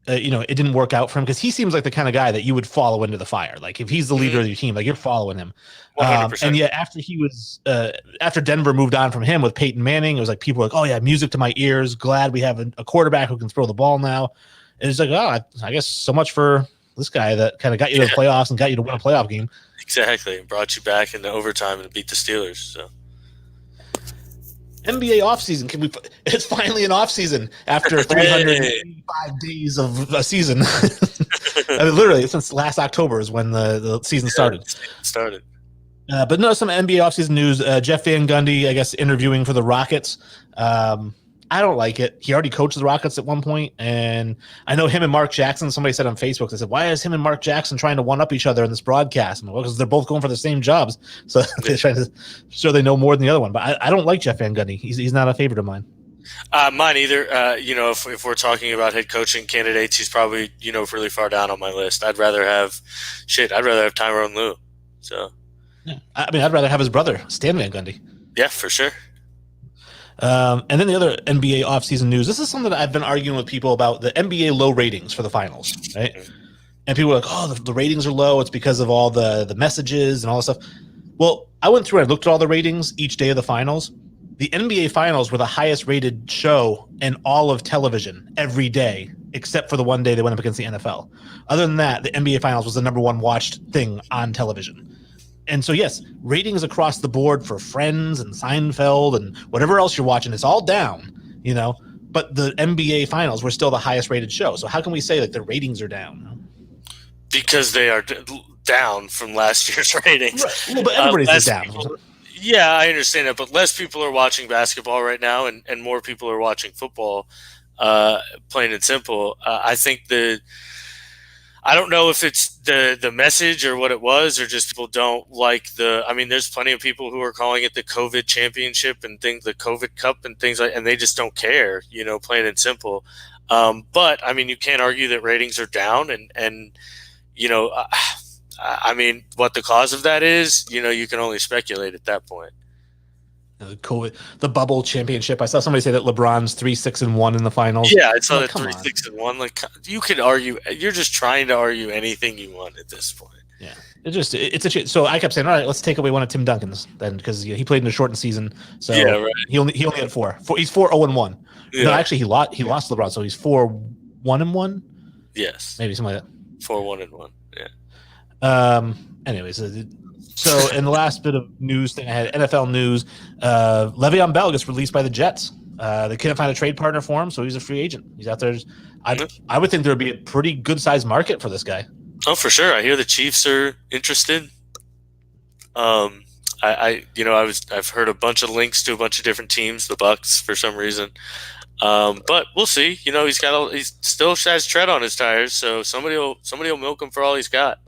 it didn't work out for him because he seems like the kind of guy that you would follow into the fire. Like if he's the leader of your team, like you're following him. 100%. And yet after he was, after Denver moved on from him with Peyton Manning, it was like people were like, oh yeah, music to my ears. Glad we have a quarterback who can throw the ball now. And it's like, oh, I guess so much for this guy that kind of got you to the playoffs and got you to win a playoff game. Exactly, and brought you back into overtime and beat the Steelers. So. NBA offseason. It's finally an offseason after 385 days of a season. I mean, literally, since last October is when the season started. But no, some NBA offseason news. Jeff Van Gundy, I guess, interviewing for the Rockets. I don't like it. He already coached the Rockets at one point, and I know him and Mark Jackson, somebody said on Facebook, they said, why is him and Mark Jackson trying to one-up each other in this broadcast? Well, because they're both going for the same jobs, so they're trying to show they know more than the other one. But I don't like Jeff Van Gundy. He's not a favorite of mine. Mine either. If we're talking about head coaching candidates, he's probably, really far down on my list. I'd rather have Tyrone Lue. So, yeah. I mean, I'd rather have his brother, Stan Van Gundy. Yeah, for sure. And then the other NBA offseason news. This is something that I've been arguing with people about, the NBA low ratings for the finals, right? And people are like, oh, the ratings are low. It's because of all the messages and all this stuff. Well, I went through and I looked at all the ratings each day of the finals. The NBA finals were the highest rated show in all of television every day, except for the one day they went up against the NFL. Other than that, the NBA finals was the number one watched thing on television. And so, yes, ratings across the board for Friends and Seinfeld and whatever else you're watching, it's all down, but the NBA finals were still the highest rated show. So how can we say like the ratings are down? Because they are down from last year's ratings. Right. Well, but everybody's down. Yeah, I understand that, but less people are watching basketball right now and more people are watching football, plain and simple. I think I don't know if it's the message or what it was, or just people don't like the. I mean, there's plenty of people who are calling it the COVID championship and things, the COVID Cup and things like, and they just don't care, plain and simple. But I mean, you can't argue that ratings are down, and I mean, what the cause of that is, you can only speculate at that point. The bubble championship. I saw somebody say that LeBron's 3-6-1 in the finals. Yeah, I saw that come 3-6-1. Like, you could argue. You're just trying to argue anything you want at this point. Yeah, it's a shit. So I kept saying, all right, let's take away one of Tim Duncan's then, because he played in a shortened season. So yeah, right. He only had four. He's 4-0-1. Yeah. No, actually, he lost LeBron, so he's 4-1-1. Yes, maybe something like that. 4-1-1. Yeah. Anyways. So in the last bit of news thing I had, NFL news, Le'Veon Bell gets released by the Jets. They couldn't find a trade partner for him, so he's a free agent. He's out there. I would think there would be a pretty good-sized market for this guy. Oh, for sure. I hear the Chiefs are interested. I've heard a bunch of links to a bunch of different teams, the Bucks for some reason. But we'll see. He still has tread on his tires, so somebody will milk him for all he's got.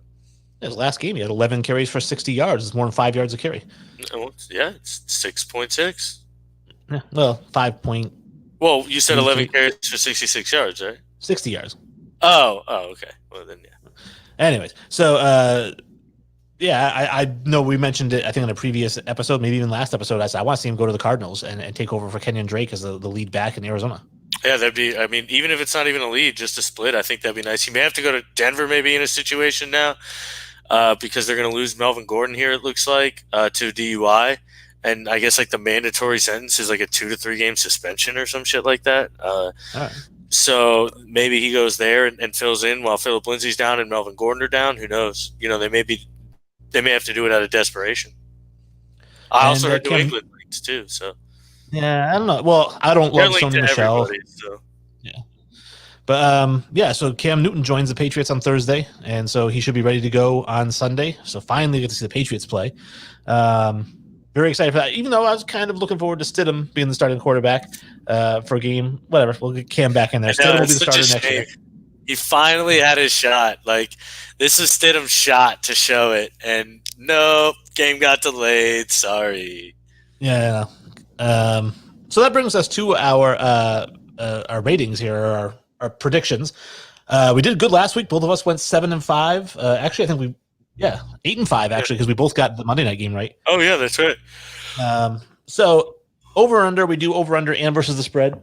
His last game, he had 11 carries for 60 yards. It's more than 5 yards a carry. Yeah, it's 6.6. Yeah, well, 5 point. Well, you said 11 carries for 66 yards, right? 60 yards. Oh, okay. Well, then, yeah. Anyways, so, I know we mentioned it, I think, in a previous episode, maybe even last episode. I said, I want to see him go to the Cardinals and take over for Kenyon Drake as the lead back in Arizona. Yeah, even if it's not even a lead, just a split, I think that'd be nice. He may have to go to Denver maybe in a situation now because they're going to lose Melvin Gordon here, it looks like, to DUI. And I guess, like, the mandatory sentence is like a 2 to 3 game suspension or some shit like that. Right. So maybe he goes there and fills in while Phillip Lindsay's down and Melvin Gordon are down. Who knows? They may have to do it out of desperation. I also heard New England links too. So yeah, I don't know. Well, I don't love Sony Michel. So. Yeah, but so Cam Newton joins the Patriots on Thursday, and so he should be ready to go on Sunday. So finally, get to see the Patriots play. Very excited for that. Even though I was kind of looking forward to Stidham being the starting quarterback for a game. Whatever, we'll get Cam back in there. Stidham will be the starter next year. He finally had his shot. Like, this is Stidham's shot to show it, and nope, game got delayed. Sorry. Yeah. So that brings us to our ratings here, our predictions. We did good last week. Both of us went 7-5. Actually, I think 8-5 actually, because we both got the Monday night game right. Oh yeah, that's right. So over under, we do over under and versus the spread.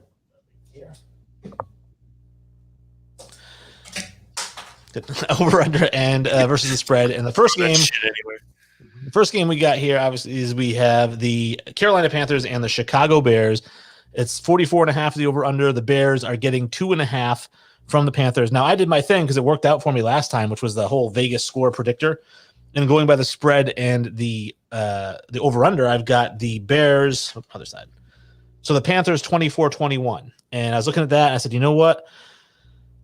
Over under and versus the spread in the first game. The first game we got here, obviously, is we have the Carolina Panthers and the Chicago Bears. It's 44.5 the over under. The Bears are getting 2.5 from the Panthers. Now, I did my thing because it worked out for me last time, which was the whole Vegas score predictor. And going by the spread and the over under, I've got the Bears other side. So the Panthers 24-21. And I was looking at that and I said, you know what?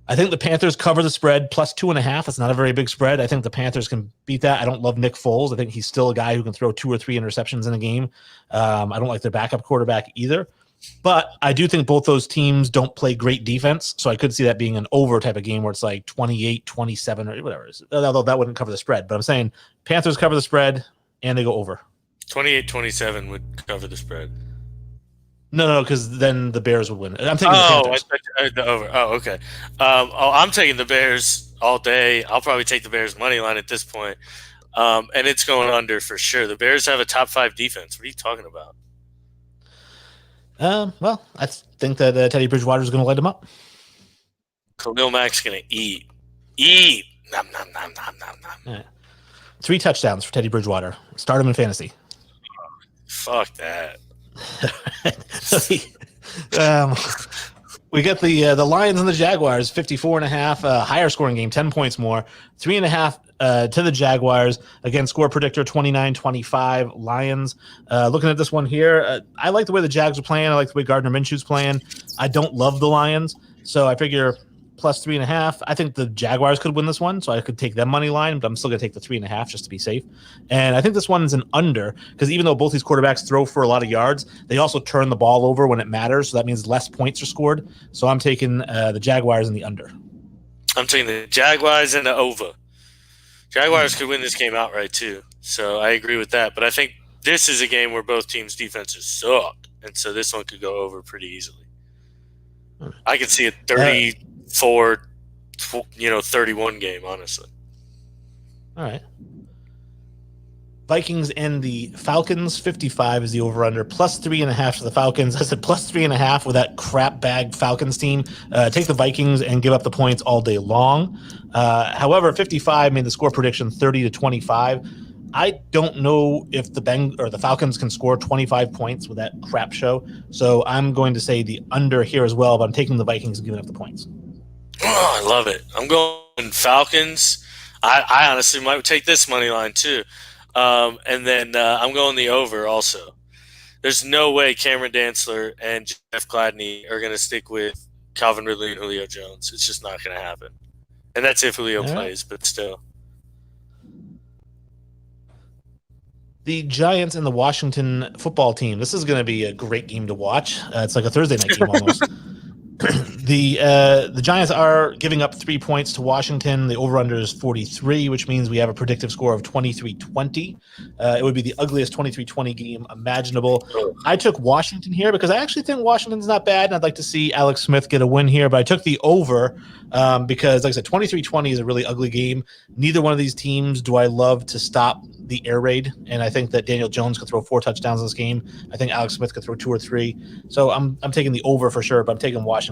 I think the Panthers cover the spread plus 2.5. It's not a very big spread. I think the Panthers can beat that. I don't love Nick Foles. I think he's still a guy who can throw 2 or 3 interceptions in a game. I don't like their backup quarterback either. But I do think both those teams don't play great defense. So I could see that being an over type of game where it's like 28-27 or whatever. Although that wouldn't cover the spread. But I'm saying Panthers cover the spread and they go over. 28-27 would cover the spread. No, because then the Bears would win. I'm taking the Panthers. The over. Oh, okay. I'm taking the Bears all day. I'll probably take the Bears money line at this point. And it's going under for sure. The Bears have a top 5 defense. What are you talking about? Well, I think that Teddy Bridgewater is going to light them up. Khalil Mack's going to eat. Nom, nom, nom, nom, nom, nom. Yeah. 3 touchdowns for Teddy Bridgewater. Start him in fantasy. Fuck that. We get the Lions and the Jaguars, 54.5, higher scoring game, 10 points more, 3.5 to the Jaguars. Again, score predictor 29-25 Lions. Looking at this one here, I like the way the Jags are playing. I like the way Gardner Minshew's playing. I don't love the Lions, so I figure plus 3.5. I think the Jaguars could win this one, so I could take them money line, but I'm still going to take the 3.5 just to be safe. And I think this one is an under because even though both these quarterbacks throw for a lot of yards, they also turn the ball over when it matters. So that means less points are scored. So I'm taking the Jaguars in the under. I'm taking the Jaguars and the over. Jaguars could win this game outright too, so I agree with that. But I think this is a game where both teams' defenses suck, and so this one could go over pretty easily. I could see a 34, 31 game, honestly. All right. Vikings and the Falcons, 55 is the over-under, plus 3.5 to the Falcons. I said plus 3.5 with that crap bag Falcons team. Take the Vikings and give up the points all day long. However, 55 made the score prediction 30-25. I don't know if the Falcons can score 25 points with that crap show. So I'm going to say the under here as well, but I'm taking the Vikings and giving up the points. Oh, I love it. I'm going Falcons. I honestly might take this money line too. And then I'm going the over also. There's no way Cameron Dantzler and Jeff Gladney are going to stick with Calvin Ridley and Julio Jones. It's just not going to happen. And that's if Julio plays, but still. The Giants and the Washington football team. This is going to be a great game to watch. It's like a Thursday night game almost. The Giants are giving up 3 points to Washington. The over-under is 43, which means we have a predictive score of 23-20. It would be the ugliest 23-20 game imaginable. I took Washington here because I actually think Washington's not bad, and I'd like to see Alex Smith get a win here. But I took the over because, like I said, 23-20 is a really ugly game. Neither one of these teams do I love to stop the air raid, and I think that Daniel Jones could throw 4 touchdowns in this game. I think Alex Smith could throw 2 or 3. So I'm taking the over for sure, but I'm taking Washington.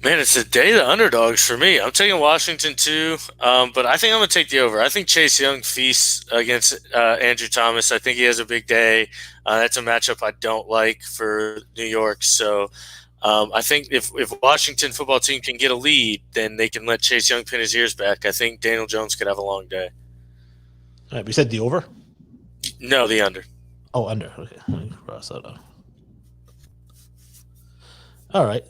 Man, it's a day of the underdogs for me. I'm taking Washington too, but I think I'm going to take the over. I think Chase Young feasts against Andrew Thomas. I think he has a big day. That's a matchup I don't like for New York. So I think if Washington football team can get a lead, then they can let Chase Young pin his ears back. I think Daniel Jones could have a long day. All right, we said the over? No, the under. Oh, under. Okay, let me cross that out. All right.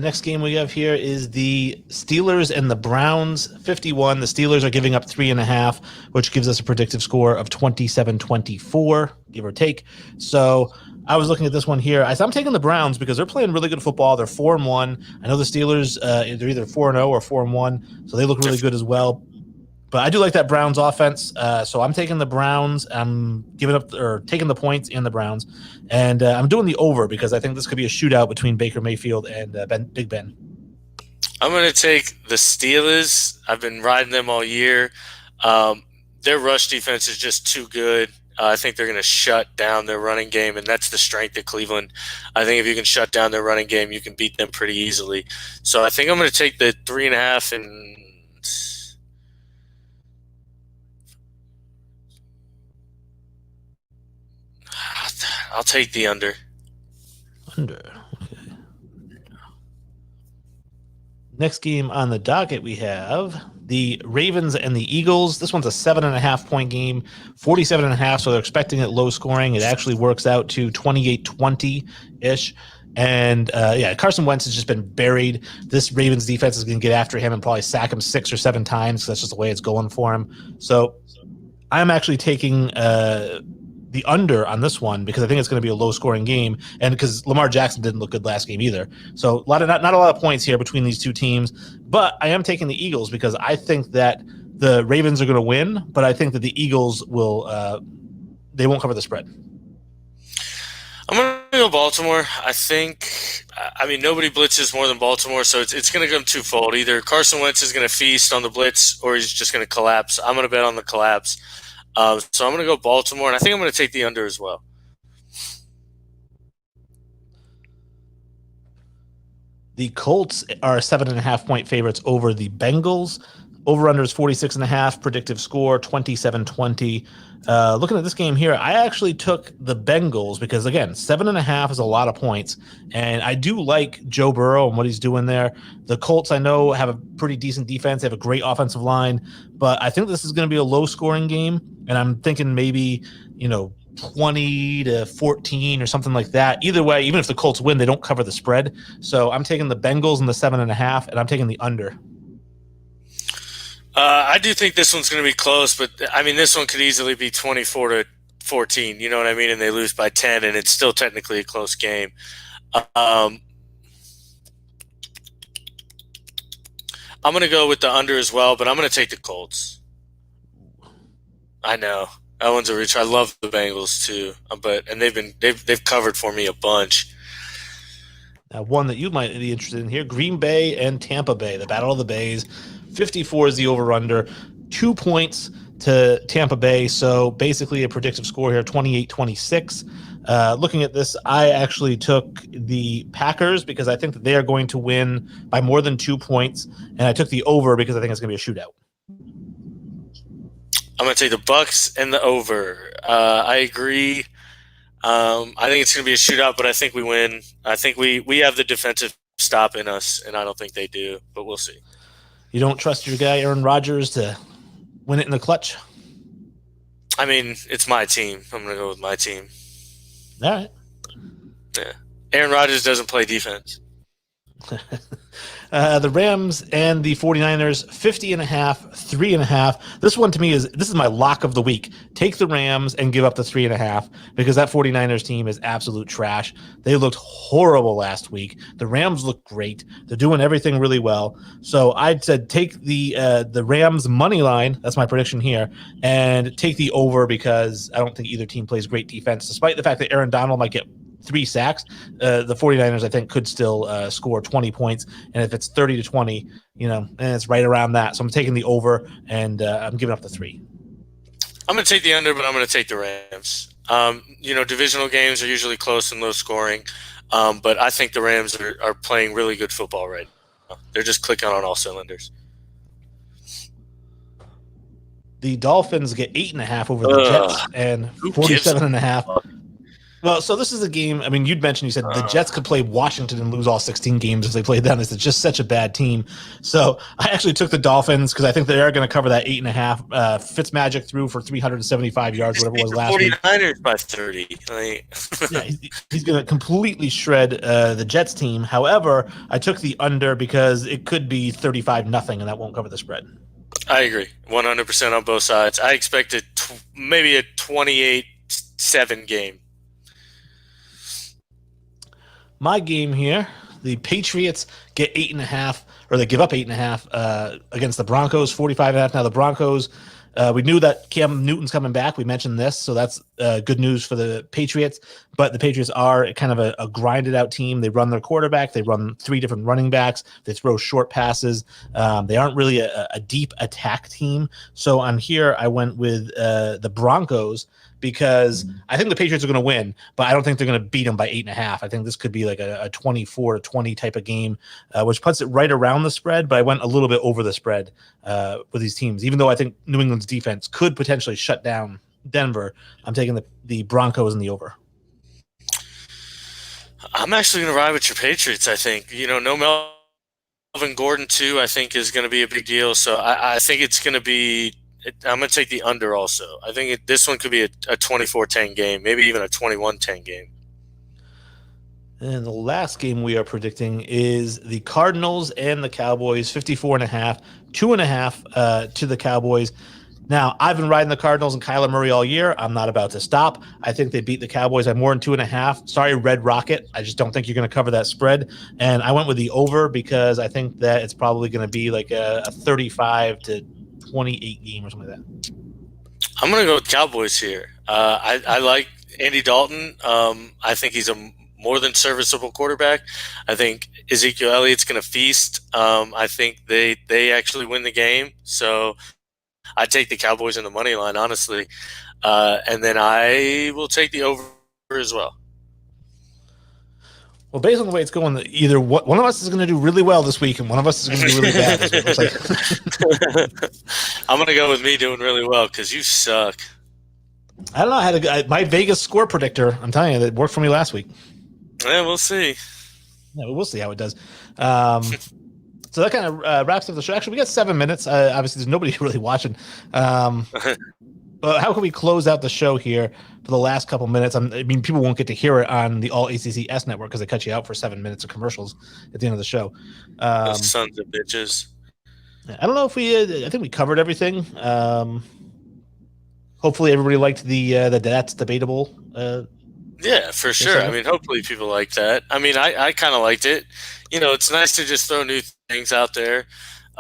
Next game we have here is the Steelers and the Browns, 51. The Steelers are giving up 3.5, which gives us a predictive score of 27-24, give or take. So I was looking at this one here. I'm taking the Browns because they're playing really good football. They're 4-1. I know the Steelers, they're either 4-0 or 4-1, so they look really good as well. But I do like that Browns offense, so I'm taking the Browns. I'm taking the points in the Browns, and I'm doing the over because I think this could be a shootout between Baker Mayfield and Big Ben. I'm going to take the Steelers. I've been riding them all year. Their rush defense is just too good. I think they're going to shut down their running game, and that's the strength of Cleveland. I think if you can shut down their running game, you can beat them pretty easily. So I think I'm going to take the 3.5 and I'll take the under. Under. Okay. Next game on the docket, we have the Ravens and the Eagles. This one's a 7.5 point game, 47.5. So they're expecting it low scoring. It actually works out to 28-20 ish. And Carson Wentz has just been buried. This Ravens defense is going to get after him and probably sack him 6 or 7 times. That's just the way it's going for him. So I'm actually taking the under on this one because I think it's going to be a low-scoring game, and because Lamar Jackson didn't look good last game either. So not a lot of points here between these two teams, but I am taking the Eagles because I think that the Ravens are going to win, but I think that the Eagles they won't cover the spread. I'm going to go Baltimore. Nobody blitzes more than Baltimore, so it's going to come twofold. Either Carson Wentz is going to feast on the blitz or he's just going to collapse. I'm going to bet on the collapse. So I'm going to go Baltimore, and I think I'm going to take the under as well. The Colts are 7.5 point favorites over the Bengals. Over-under is 46.5. Predictive score 27-20. Looking at this game here, I actually took the Bengals because, again, 7.5 is a lot of points, and I do like Joe Burrow and what he's doing there. The Colts, I know, have a pretty decent defense. They have a great offensive line, but I think this is going to be a low-scoring game, and I'm thinking maybe, 20-14 or something like that. Either way, even if the Colts win, they don't cover the spread. So I'm taking the Bengals in the 7.5, and I'm taking the under. I do think this one's going to be close, but this one could easily be 24-14. You know what I mean? And they lose by 10, and it's still technically a close game. I'm going to go with the under as well, but I'm going to take the Colts. I know. That one's a reach. I love the Bengals too, and they've covered for me a bunch. Now, one that you might be interested in here, Green Bay and Tampa Bay, the Battle of the Bays. 54 is the over-under. 2 points to Tampa Bay, so basically a predictive score here, 28-26. Looking at this, I actually took the Packers because I think that they are going to win by more than 2 points, and I took the over because I think it's going to be a shootout. I'm going to take the Bucks and the over. I agree. I think it's going to be a shootout, but I think we win. I think we have the defensive stop in us, and I don't think they do, but we'll see. You don't trust your guy Aaron Rodgers to win it in the clutch? I mean, it's my team. I'm going to go with my team. All right. Yeah. Aaron Rodgers doesn't play defense. The Rams and the 49ers, 50.5, 3.5. This one to me this is my lock of the week. Take the Rams and give up the 3.5 because that 49ers team is absolute trash. They looked horrible last week. The Rams look great. They're doing everything really well. So I'd said take the Rams money line. That's my prediction here, and take the over because I don't think either team plays great defense, despite the fact that Aaron Donald might get 3 sacks. The 49ers, I think, could still score 20 points. And if it's 30-20, and it's right around that. So I'm taking the over, and I'm giving up the 3. I'm going to take the under, but I'm going to take the Rams. Divisional games are usually close and low scoring, but I think the Rams are playing really good football right now. They're just clicking on all cylinders. The Dolphins get 8.5 over the Jets and 47.5. Well, so this is a game. I mean, you said the Jets could play Washington and lose all 16 games if they played them. It's just such a bad team. So I actually took the Dolphins because I think they are going to cover that 8.5. Fitzmagic threw for 375 yards, whatever it was last week. 49ers by 30. Yeah, he's going to completely shred the Jets team. However, I took the under because it could be 35-0, and that won't cover the spread. I agree, 100% on both sides. I expected maybe a 28-7 game. My game here, the Patriots get 8.5, or they give up 8.5 against the Broncos, 45.5. Now the Broncos, we knew that Cam Newton's coming back. We mentioned this, so that's good news for the Patriots. But the Patriots are kind of a grinded out team. They run their quarterback. They run 3 different running backs. They throw short passes. They aren't really a deep attack team. So on here, I went with the Broncos because I think the Patriots are going to win, but I don't think they're going to beat them by 8.5. I think this could be like a 24-20 type of game, which puts it right around the spread, but I went a little bit over the spread with these teams. Even though I think New England's defense could potentially shut down Denver, I'm taking the Broncos and the over. I'm actually going to ride with your Patriots, I think. No Melvin Gordon, too, I think is going to be a big deal. So I think it's going to be I'm going to take the under also. I think this one could be a 24-10 game, maybe even a 21-10 game. And the last game we are predicting is the Cardinals and the Cowboys, 54.5, 2.5 to the Cowboys. Now, I've been riding the Cardinals and Kyler Murray all year. I'm not about to stop. I think they beat the Cowboys by more than 2.5. Sorry, Red Rocket. I just don't think you're going to cover that spread. And I went with the over because I think that it's probably going to be like a 35-28 game or something like that. I'm going to go with Cowboys here. I like Andy Dalton. I think he's a more than serviceable quarterback. I think Ezekiel Elliott's going to feast. I think they actually win the game. So I take the Cowboys in the money line, honestly. And then I will take the over as well. Well, based on the way it's going, either one of us is going to do really well this week, and one of us is going to do really bad. This week. I'm going to go with me doing really well because you suck. I don't know. I had my Vegas score predictor. I'm telling you, that worked for me last week. Yeah, we'll see. Yeah, we'll see how it does. So that kind of wraps up the show. Actually, we got 7 minutes. Obviously, there's nobody really watching. But how can we close out the show here for the last couple minutes? I mean, people won't get to hear it on the All ACCS network because they cut you out for 7 minutes of commercials at the end of the show. Those sons of bitches. I don't know if I think we covered everything. Hopefully, everybody liked the That's Debatable. Yeah, for sure. I mean, hopefully people like that. I mean, I kind of liked it. It's nice to just throw new things out there.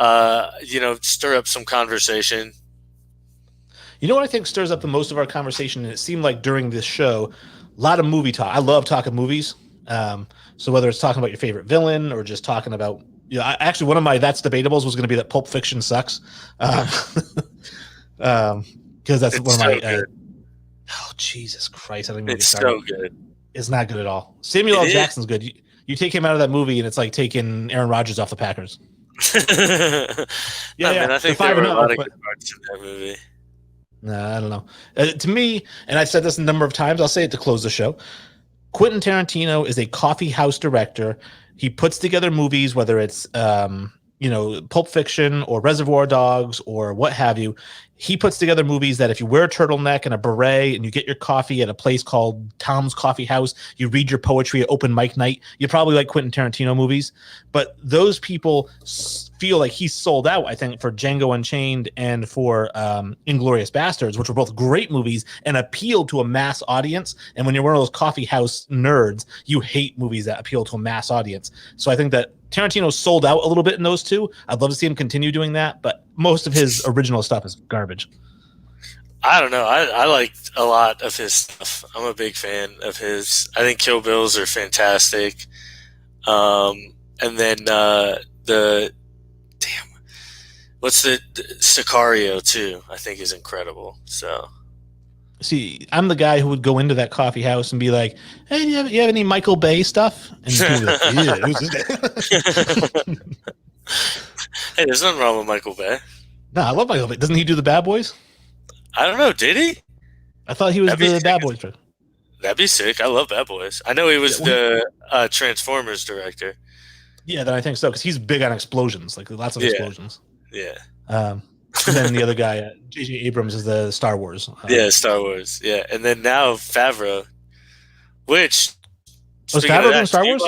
stir up some conversation. You know what I think stirs up the most of our conversation, and it seemed like during this show, a lot of movie talk. I love talking movies. So whether it's talking about your favorite villain or just talking about, actually one of my That's Debatables was going to be that Pulp Fiction sucks. Because that's one of my. Oh Jesus Christ! I don't even. It's so good. It's not good at all. Samuel L. Jackson's good. You take him out of that movie, and it's like taking Aaron Rodgers off the Packers. Man, I think there were a lot of good parts in that movie. No, I don't know. To me, and I've said this a number of times, I'll say it to close the show. Quentin Tarantino is a coffee house director. He puts together movies, whether it's Pulp Fiction or Reservoir Dogs or what have you. He puts together movies that if you wear a turtleneck and a beret and you get your coffee at a place called Tom's Coffee House, you read your poetry at open mic night, you probably like Quentin Tarantino movies. But those people feel like he's sold out, I think, for Django Unchained and for Inglourious Bastards, which were both great movies and appeal to a mass audience. And when you're one of those coffee house nerds, you hate movies that appeal to a mass audience. So I think that Tarantino sold out a little bit in those two. I'd love to see him continue doing that, but most of his original stuff is garbage. I don't know. I liked a lot of his stuff. I'm a big fan of his. I think Kill Bills are fantastic. And then what's the Sicario too? I think is incredible. So. See, I'm the guy who would go into that coffee house and be like, "Hey, do you have any Michael Bay stuff?" And he'd be like, "Yeah, who's this guy?" Hey, there's nothing wrong with Michael Bay. No, I love Michael Bay. Doesn't he do the Bad Boys? I don't know. Did he? I thought he was the Bad Boys. That'd be sick. I love Bad Boys. I know he was the Transformers director. Yeah, then I think so because he's big on explosions, like lots of explosions. Yeah. And then the other guy, J.J. Abrams, is the Star Wars. Star Wars. Yeah, and then now Favreau, which was Favreau doing Star Wars?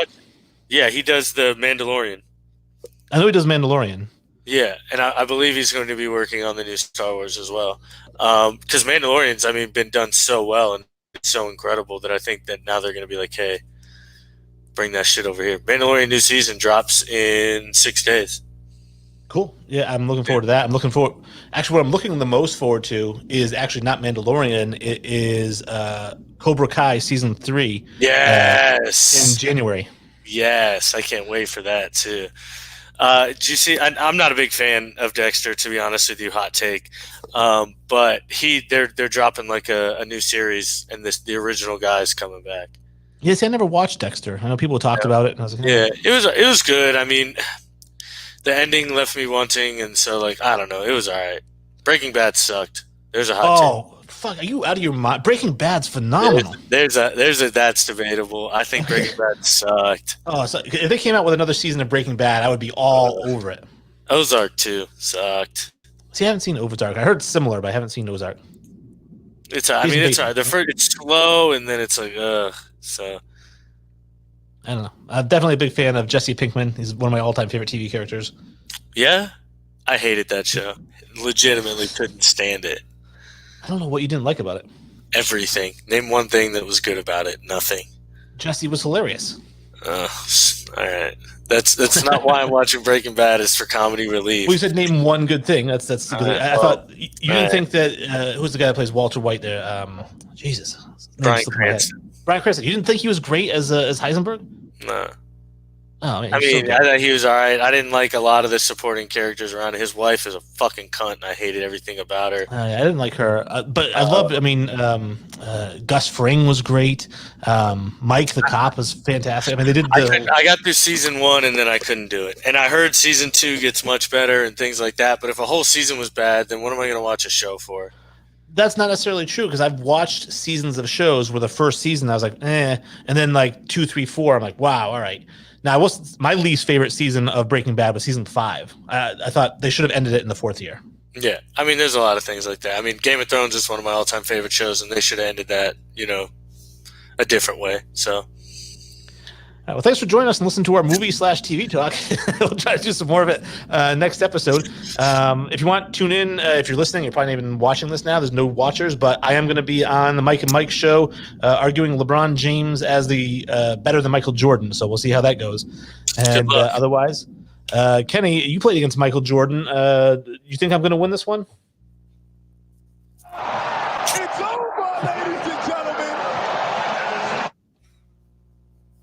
Yeah, he does the Mandalorian. I know he does Mandalorian. Yeah, and I believe he's going to be working on the new Star Wars as well. Because Mandalorian's, been done so well and it's so incredible that I think that now they're going to be like, hey, bring that shit over here. Mandalorian new season drops in 6 days. Cool. Yeah, I'm looking forward to that. What I'm looking the most forward to is actually not Mandalorian. It is Cobra Kai season 3. Yes. In January. Yes, I can't wait for that too. Did you see? I'm not a big fan of Dexter, to be honest with you. Hot take. But they're dropping like a new series, and the original guy's coming back. Yeah, see, I never watched Dexter. I know people talked about it. And I was like, it was good. The ending left me wanting, and so I don't know. It was all right. Breaking Bad sucked. There's a hot take. Oh, fuck! Are you out of your mind? Breaking Bad's phenomenal. There's a that's debatable. I think Breaking Bad sucked. Oh, so if they came out with another season of Breaking Bad, I would be all over it. Ozark too sucked. See, I haven't seen Ozark. I heard it's similar, but I haven't seen Ozark. It's all right. The first, it's slow, and then it's like so. I don't know. I'm definitely a big fan of Jesse Pinkman. He's one of my all-time favorite TV characters. Yeah, I hated that show. Legitimately couldn't stand it. I don't know what you didn't like about it. Everything. Name one thing that was good about it. Nothing. Jesse was hilarious. All right. That's not why I'm watching Breaking Bad. Is for comedy relief. We said name one good thing. That's the good thing. I thought you didn't think that. Who's the guy that plays Walter White there? Jesus. Bryan Cranston. Bryan Cranston. You didn't think he was great as Heisenberg? No. Oh, man, I thought he was all right. I didn't like a lot of the supporting characters around. His wife is a fucking cunt, and I hated everything about her. I didn't like her, but I loved. Gus Fring was great. Mike the cop was fantastic. They did. I got through season 1, and then I couldn't do it. And I heard season 2 gets much better and things like that. But if a whole season was bad, then what am I going to watch a show for? That's not necessarily true because I've watched seasons of shows where the first season I was like, and then 2, 3, 4, I'm like, wow, all right. Now, my least favorite season of Breaking Bad was season 5. I thought they should have ended it in the 4th year. Yeah, there's a lot of things like that. Game of Thrones is one of my all-time favorite shows, and they should have ended that, a different way. So. Well, thanks for joining us and listening to our movie/TV talk. We'll try to do some more of it next episode. If you want, tune in. If you're listening, you're probably not even watching this now. There's no watchers, but I am going to be on the Mike and Mike show arguing LeBron James as the better than Michael Jordan. So we'll see how that goes. And otherwise, Kenny, you played against Michael Jordan. You think I'm going to win this one?